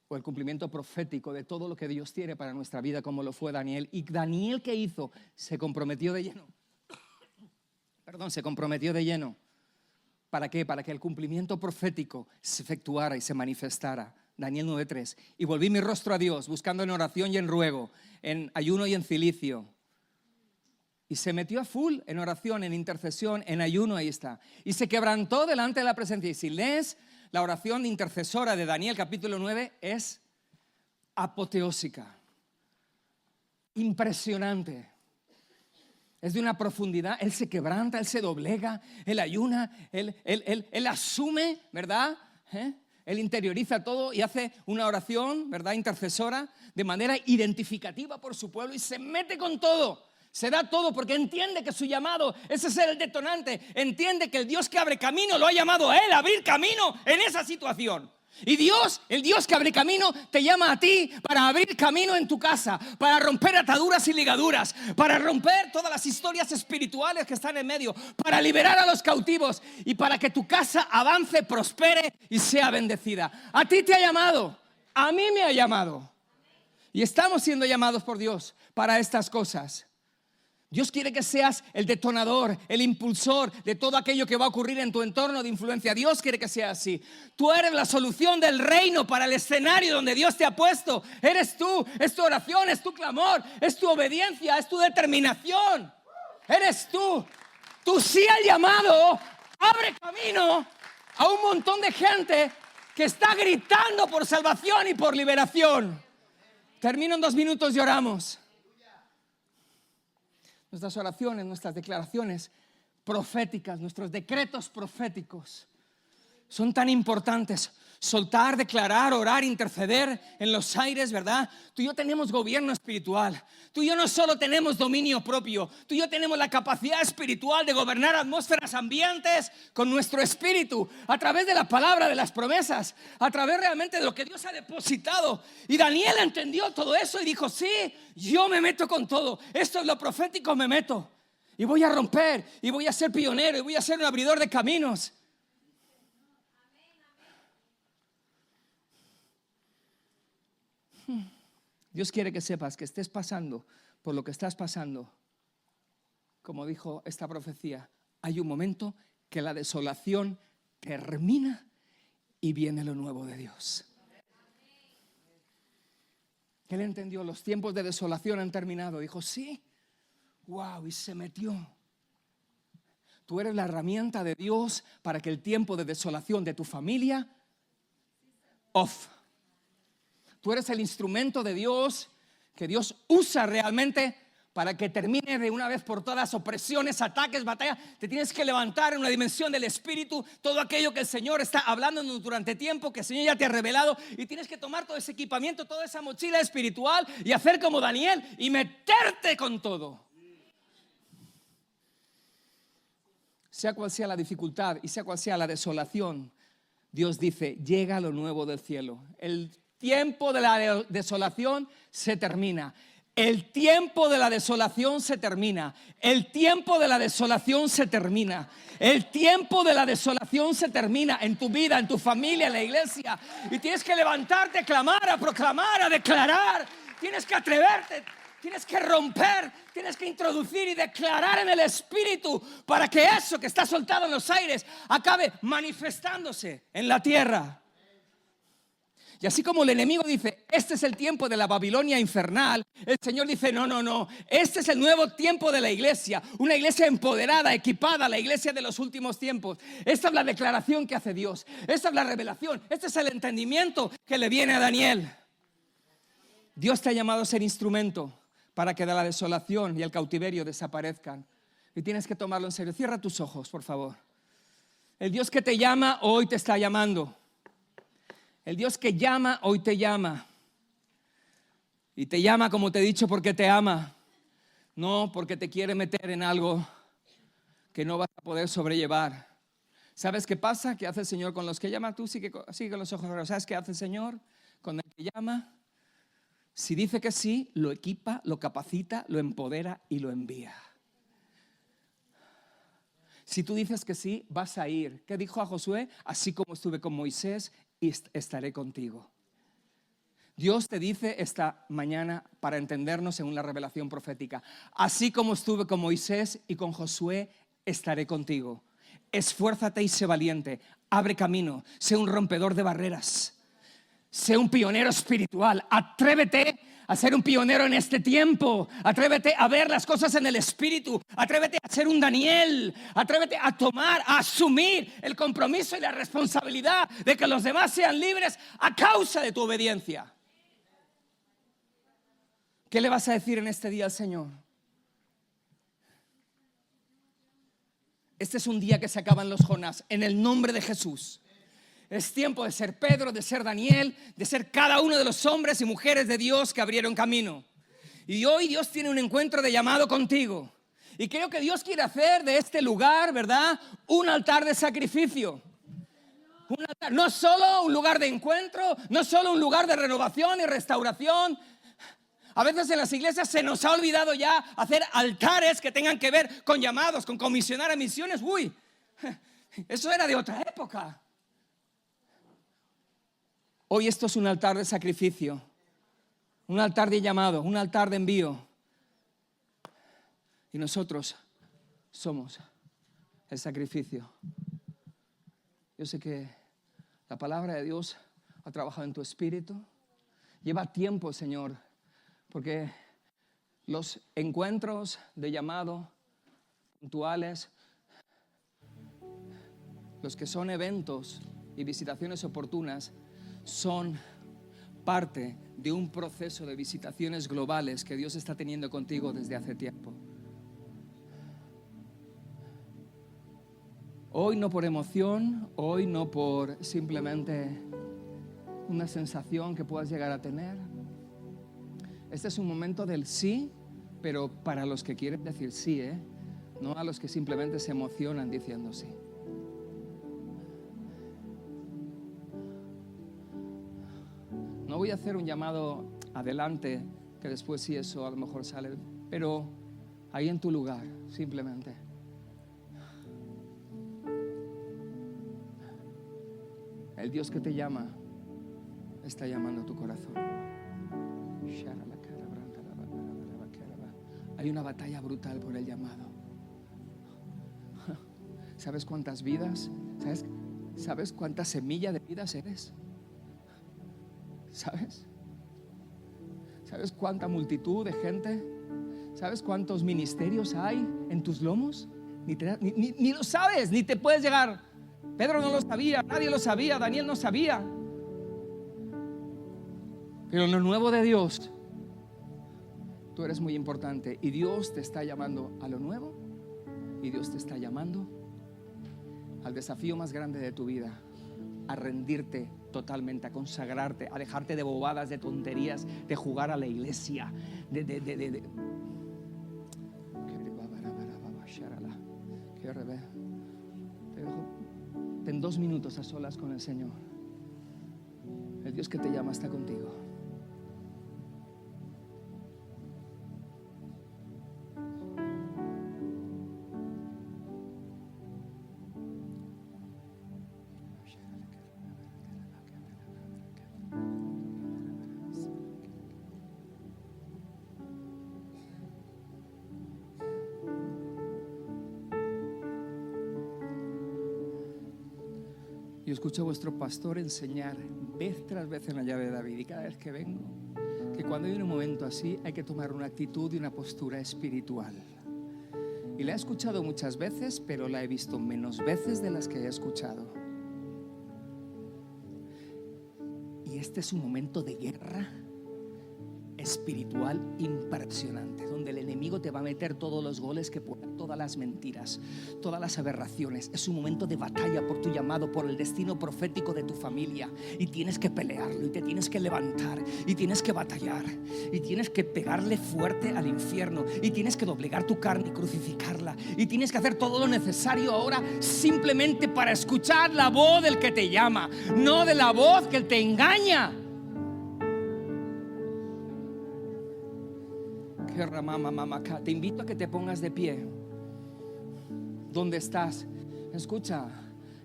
o el cumplimiento profético de todo lo que Dios tiene para nuestra vida, como lo fue Daniel. Y Daniel, ¿qué hizo? Se comprometió de lleno. Se comprometió de lleno. ¿Para qué? Para que el cumplimiento profético se efectuara y se manifestara. Daniel 9:3. Y volví mi rostro a Dios, buscando en oración y en ruego, en ayuno y en cilicio. Y se metió a full en oración, en intercesión, en ayuno, ahí está. Y se quebrantó delante de la presencia. Y si lees la oración intercesora de Daniel capítulo 9, es apoteósica, impresionante. Es de una profundidad. Él se quebranta, él se doblega, él ayuna, él asume, ¿verdad? Él interioriza todo y hace una oración, ¿verdad? Intercesora, de manera identificativa por su pueblo, y se mete con todo. Se da todo porque entiende que su llamado, ese es el detonante. Entiende que el Dios que abre camino lo ha llamado a él a abrir camino en esa situación. Y Dios, el Dios que abre camino, te llama a ti para abrir camino en tu casa, para romper ataduras y ligaduras, para romper todas las historias espirituales que están en medio, para liberar a los cautivos y para que tu casa avance, prospere y sea bendecida. A ti te ha llamado, a mí me ha llamado. Y estamos siendo llamados por Dios para estas cosas. Dios quiere que seas el detonador, el impulsor de todo aquello que va a ocurrir en tu entorno de influencia. Dios quiere que sea así. Tú eres la solución del reino para el escenario donde Dios te ha puesto. Eres tú, es tu oración, es tu clamor, es tu obediencia, es tu determinación. Eres tú. Tú sí al llamado, abre camino a un montón de gente que está gritando por salvación y por liberación. Termino en 2 minutos y oramos. Nuestras oraciones, nuestras declaraciones proféticas, nuestros decretos proféticos son tan importantes. Soltar, declarar, orar, interceder en los aires, ¿verdad? Tú y yo tenemos gobierno espiritual. Tú y yo no solo tenemos dominio propio, tú y yo tenemos la capacidad espiritual de gobernar atmósferas, ambientes con nuestro espíritu, a través de la palabra, de las promesas, a través realmente de lo que Dios ha depositado. Y Daniel entendió todo eso y dijo, sí, yo me meto con todo. Esto es lo profético, me meto. Y voy a romper, y voy a ser pionero, y voy a ser un abridor de caminos. Dios quiere que sepas que estés pasando por lo que estás pasando. Como dijo esta profecía, hay un momento que la desolación termina y viene lo nuevo de Dios. Él entendió, los tiempos de desolación han terminado. Dijo, sí, wow, y se metió. Tú eres la herramienta de Dios para que el tiempo de desolación de tu familia, off. Tú eres el instrumento de Dios que Dios usa realmente para que termine de una vez por todas opresiones, ataques, batallas. Te tienes que levantar en una dimensión del Espíritu, todo aquello que el Señor está hablando durante tiempo, que el Señor ya te ha revelado, y tienes que tomar todo ese equipamiento, toda esa mochila espiritual y hacer como Daniel y meterte con todo. Sea cual sea la dificultad y sea cual sea la desolación, Dios dice, llega lo nuevo del cielo. El tiempo de la desolación se termina. El tiempo de la desolación se termina. El tiempo de la desolación se termina. El tiempo de la desolación se termina en tu vida, en tu familia, en la iglesia. Y tienes que levantarte, a clamar, a proclamar, a declarar. Tienes que atreverte, tienes que romper, tienes que introducir y declarar en el Espíritu para que eso que está soltado en los aires acabe manifestándose en la tierra. Y así como el enemigo dice, este es el tiempo de la Babilonia infernal, el Señor dice, no, este es el nuevo tiempo de la iglesia, una iglesia empoderada, equipada, la iglesia de los últimos tiempos. Esta es la declaración que hace Dios, esta es la revelación, este es el entendimiento que le viene a Daniel. Dios te ha llamado a ser instrumento para que de la desolación y el cautiverio desaparezcan. Y tienes que tomarlo en serio. Cierra tus ojos, por favor. El Dios que te llama hoy te está llamando. El Dios que llama, hoy te llama. Y te llama, como te he dicho, porque te ama. No porque te quiere meter en algo que no vas a poder sobrellevar. ¿Sabes qué pasa? ¿Qué hace el Señor con los que llama? Tú sigue con los ojos cerrados. ¿Sabes qué hace el Señor con el que llama? Si dice que sí, lo equipa, lo capacita, lo empodera y lo envía. Si tú dices que sí, vas a ir. ¿Qué dijo a Josué? Así como estuve con Moisés, estaré contigo. Dios te dice esta mañana, para entendernos según la revelación profética, así como estuve con Moisés y con Josué, estaré contigo. Esfuérzate y sé valiente, abre camino, sé un rompedor de barreras, sé un pionero espiritual, atrévete a ser un pionero en este tiempo, atrévete a ver las cosas en el espíritu, atrévete a ser un Daniel, atrévete a tomar, a asumir el compromiso y la responsabilidad de que los demás sean libres a causa de tu obediencia. ¿Qué le vas a decir en este día al Señor? Este es un día que se acaban los Jonás, en el nombre de Jesús. Es tiempo de ser Pedro, de ser Daniel, de ser cada uno de los hombres y mujeres de Dios que abrieron camino. Y hoy Dios tiene un encuentro de llamado contigo. Y creo que Dios quiere hacer de este lugar, ¿verdad?, un altar de sacrificio. Un altar, no solo un lugar de encuentro, no solo un lugar de renovación y restauración. A veces en las iglesias se nos ha olvidado ya hacer altares que tengan que ver con llamados, con comisionar a misiones. Uy, eso era de otra época. Hoy esto es un altar de sacrificio, un altar de llamado, un altar de envío. Y nosotros somos el sacrificio. Yo sé que la palabra de Dios ha trabajado en tu espíritu. Lleva tiempo, Señor, porque los encuentros de llamado puntuales, los que son eventos y visitaciones oportunas, son parte de un proceso de visitaciones globales que Dios está teniendo contigo desde hace tiempo. Hoy no por emoción, hoy no por simplemente una sensación que puedas llegar a tener. Este es un momento del sí, pero para los que quieren decir sí, no a los que simplemente se emocionan diciendo sí. No voy a hacer un llamado adelante, que después sí eso a lo mejor sale, pero ahí en tu lugar, simplemente. El Dios que te llama está llamando a tu corazón. Hay una batalla brutal por el llamado. ¿Sabes cuántas vidas? ¿Sabes cuánta semilla de vidas eres? ¿Sabes? ¿Sabes cuánta multitud de gente? ¿Sabes cuántos ministerios hay en tus lomos? Ni lo sabes, ni te puedes llegar. Pedro no lo sabía, nadie lo sabía, Daniel no sabía. Pero en lo nuevo de Dios, tú eres muy importante y Dios te está llamando a lo nuevo y Dios te está llamando al desafío más grande de tu vida, a rendirte totalmente, a consagrarte, a dejarte de bobadas, de tonterías, de jugar a la iglesia, Ten 2 minutos a solas con el Señor. El Dios que te llama está contigo. Yo escucho a vuestro pastor enseñar vez tras vez en la llave de David, y cada vez que vengo, que cuando hay un momento así hay que tomar una actitud y una postura espiritual. Y la he escuchado muchas veces, pero la he visto menos veces de las que he escuchado. Y este es un momento de guerra espiritual impresionante, donde el enemigo te va a meter todos los goles que pueda, todas las mentiras, todas las aberraciones. Es un momento de batalla por tu llamado, por el destino profético de tu familia, y tienes que pelearlo, y te tienes que levantar, y tienes que batallar, y tienes que pegarle fuerte al infierno, y tienes que doblegar tu carne y crucificarla, y tienes que hacer todo lo necesario ahora simplemente para escuchar la voz del que te llama, no de la voz que te engaña. Te invito a que te pongas de pie. ¿Dónde estás? Escucha,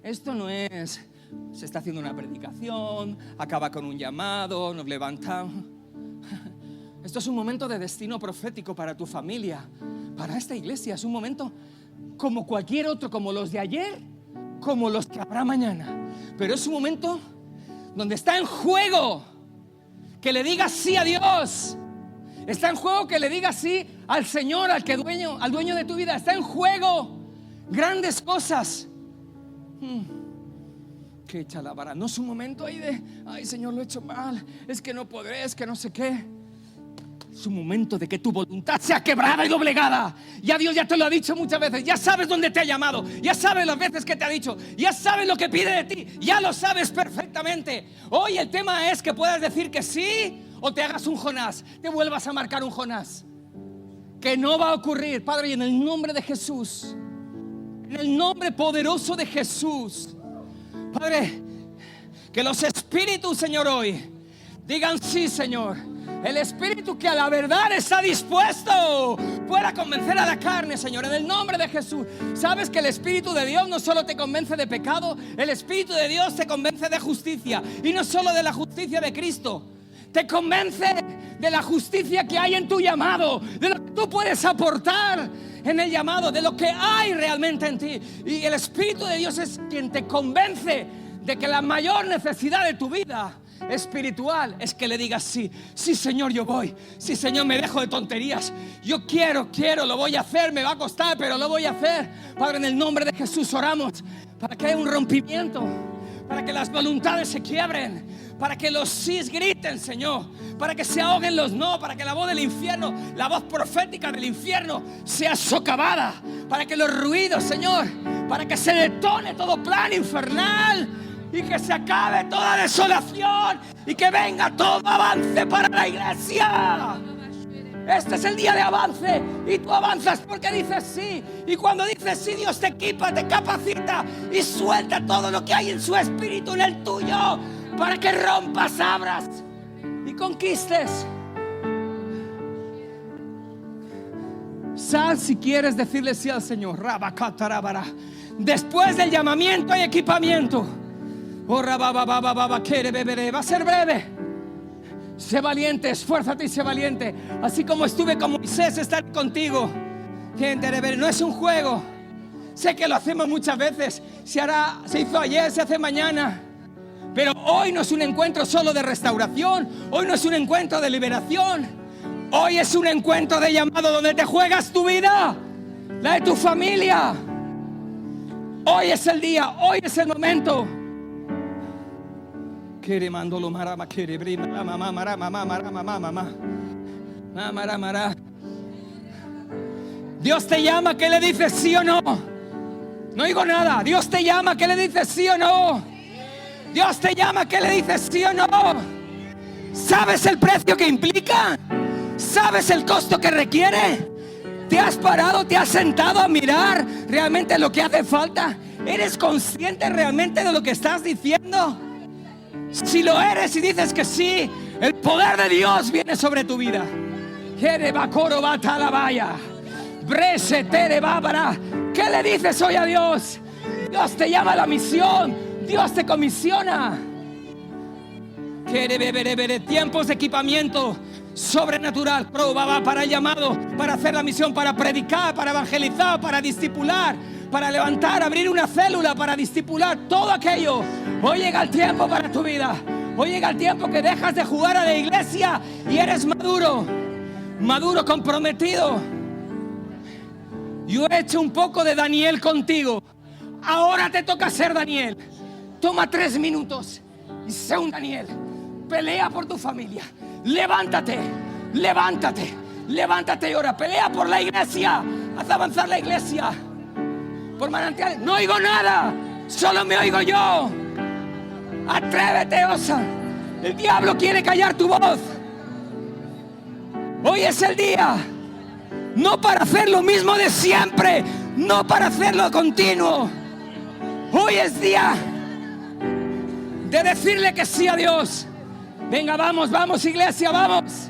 esto no es, se está haciendo una predicación, acaba con un llamado, nos levantamos. Esto es un momento de destino profético para tu familia, para esta iglesia. Es un momento como cualquier otro, como los de ayer, como los que habrá mañana. Pero es un momento donde está en juego que le digas sí a Dios. Está en juego que le digas sí al Señor, al dueño de tu vida. Está en juego grandes cosas. Que chalabará. No es un momento ahí de, ay Señor, lo he hecho mal, es que no podré, es que no sé qué. Es un momento de que tu voluntad sea quebrada y doblegada. Ya Dios ya te lo ha dicho muchas veces. Ya sabes dónde te ha llamado. Ya sabes las veces que te ha dicho. Ya sabes lo que pide de ti. Ya lo sabes perfectamente. Hoy el tema es que puedas decir que sí o te hagas un Jonás. Te vuelvas a marcar un Jonás. Que no va a ocurrir, Padre, y en el nombre de Jesús, en el nombre poderoso de Jesús, Padre, que los espíritus, Señor, hoy digan sí, Señor. El espíritu que a la verdad está dispuesto pueda convencer a la carne, Señor, en el nombre de Jesús. Sabes que el Espíritu de Dios no solo te convence de pecado, el Espíritu de Dios te convence de justicia. Y no solo de la justicia de Cristo, te convence de la justicia que hay en tu llamado, de lo que tú puedes aportar en el llamado, de lo que hay realmente en ti. Y el Espíritu de Dios es quien te convence de que la mayor necesidad de tu vida espiritual es que le digas sí. Sí, Señor, yo voy. Sí, Señor, me dejo de tonterías. Yo quiero, lo voy a hacer. Me va a costar, pero lo voy a hacer. Padre, en el nombre de Jesús oramos para que haya un rompimiento, para que las voluntades se quiebren, para que los sís griten, Señor, para que se ahoguen los no, para que la voz del infierno, la voz profética del infierno sea socavada, para que los ruidos, Señor, para que se detone todo plan infernal y que se acabe toda desolación y que venga todo avance para la iglesia. Este es el día de avance y tú avanzas porque dices sí. Y cuando dices sí, Dios te equipa, te capacita y suelta todo lo que hay en su espíritu, en el tuyo, para que rompas, abras y conquistes. Sal si quieres decirle sí al Señor. Después del llamamiento hay equipamiento. Va a ser breve. Sé valiente, esfuérzate y sé valiente. Así como estuve con Moisés, estaré contigo. No es un juego. Sé que lo hacemos muchas veces. Se hizo ayer, se hace mañana. Pero hoy no es un encuentro solo de restauración. Hoy no es un encuentro de liberación. Hoy es un encuentro de llamado donde te juegas tu vida, la de tu familia. Hoy es el día, hoy es el momento. Dios te llama, ¿qué le dices sí o no? No oigo nada. Dios te llama, ¿qué le dices sí o no? Dios te llama, ¿qué le dices sí o no? ¿Sabes el precio que implica? ¿Sabes el costo que requiere? ¿Te has parado, te has sentado a mirar realmente lo que hace falta? ¿Eres consciente realmente de lo que estás diciendo? Si lo eres y dices que sí, el poder de Dios viene sobre tu vida. ¿Qué le dices hoy a Dios? Dios te llama a la misión. Dios te comisiona. Tiempos de equipamiento sobrenatural, para el llamado, para hacer la misión, para predicar, para evangelizar, para discipular, para levantar, abrir una célula, para discipular, todo aquello. Hoy llega el tiempo para tu vida. Hoy llega el tiempo que dejas de jugar a la iglesia y eres maduro, comprometido. Yo he hecho un poco de Daniel contigo. Ahora te toca ser Daniel. Toma 3 minutos y sé un Daniel. Pelea por tu familia. Levántate y ora. Pelea por la iglesia. Haz avanzar la iglesia. Por manantiales. No oigo nada, solo me oigo yo. Atrévete, osa. El diablo quiere callar tu voz. Hoy es el día. No para hacer lo mismo de siempre, no para hacerlo continuo. Hoy es día de decirle que sí a Dios. Venga, vamos iglesia, vamos.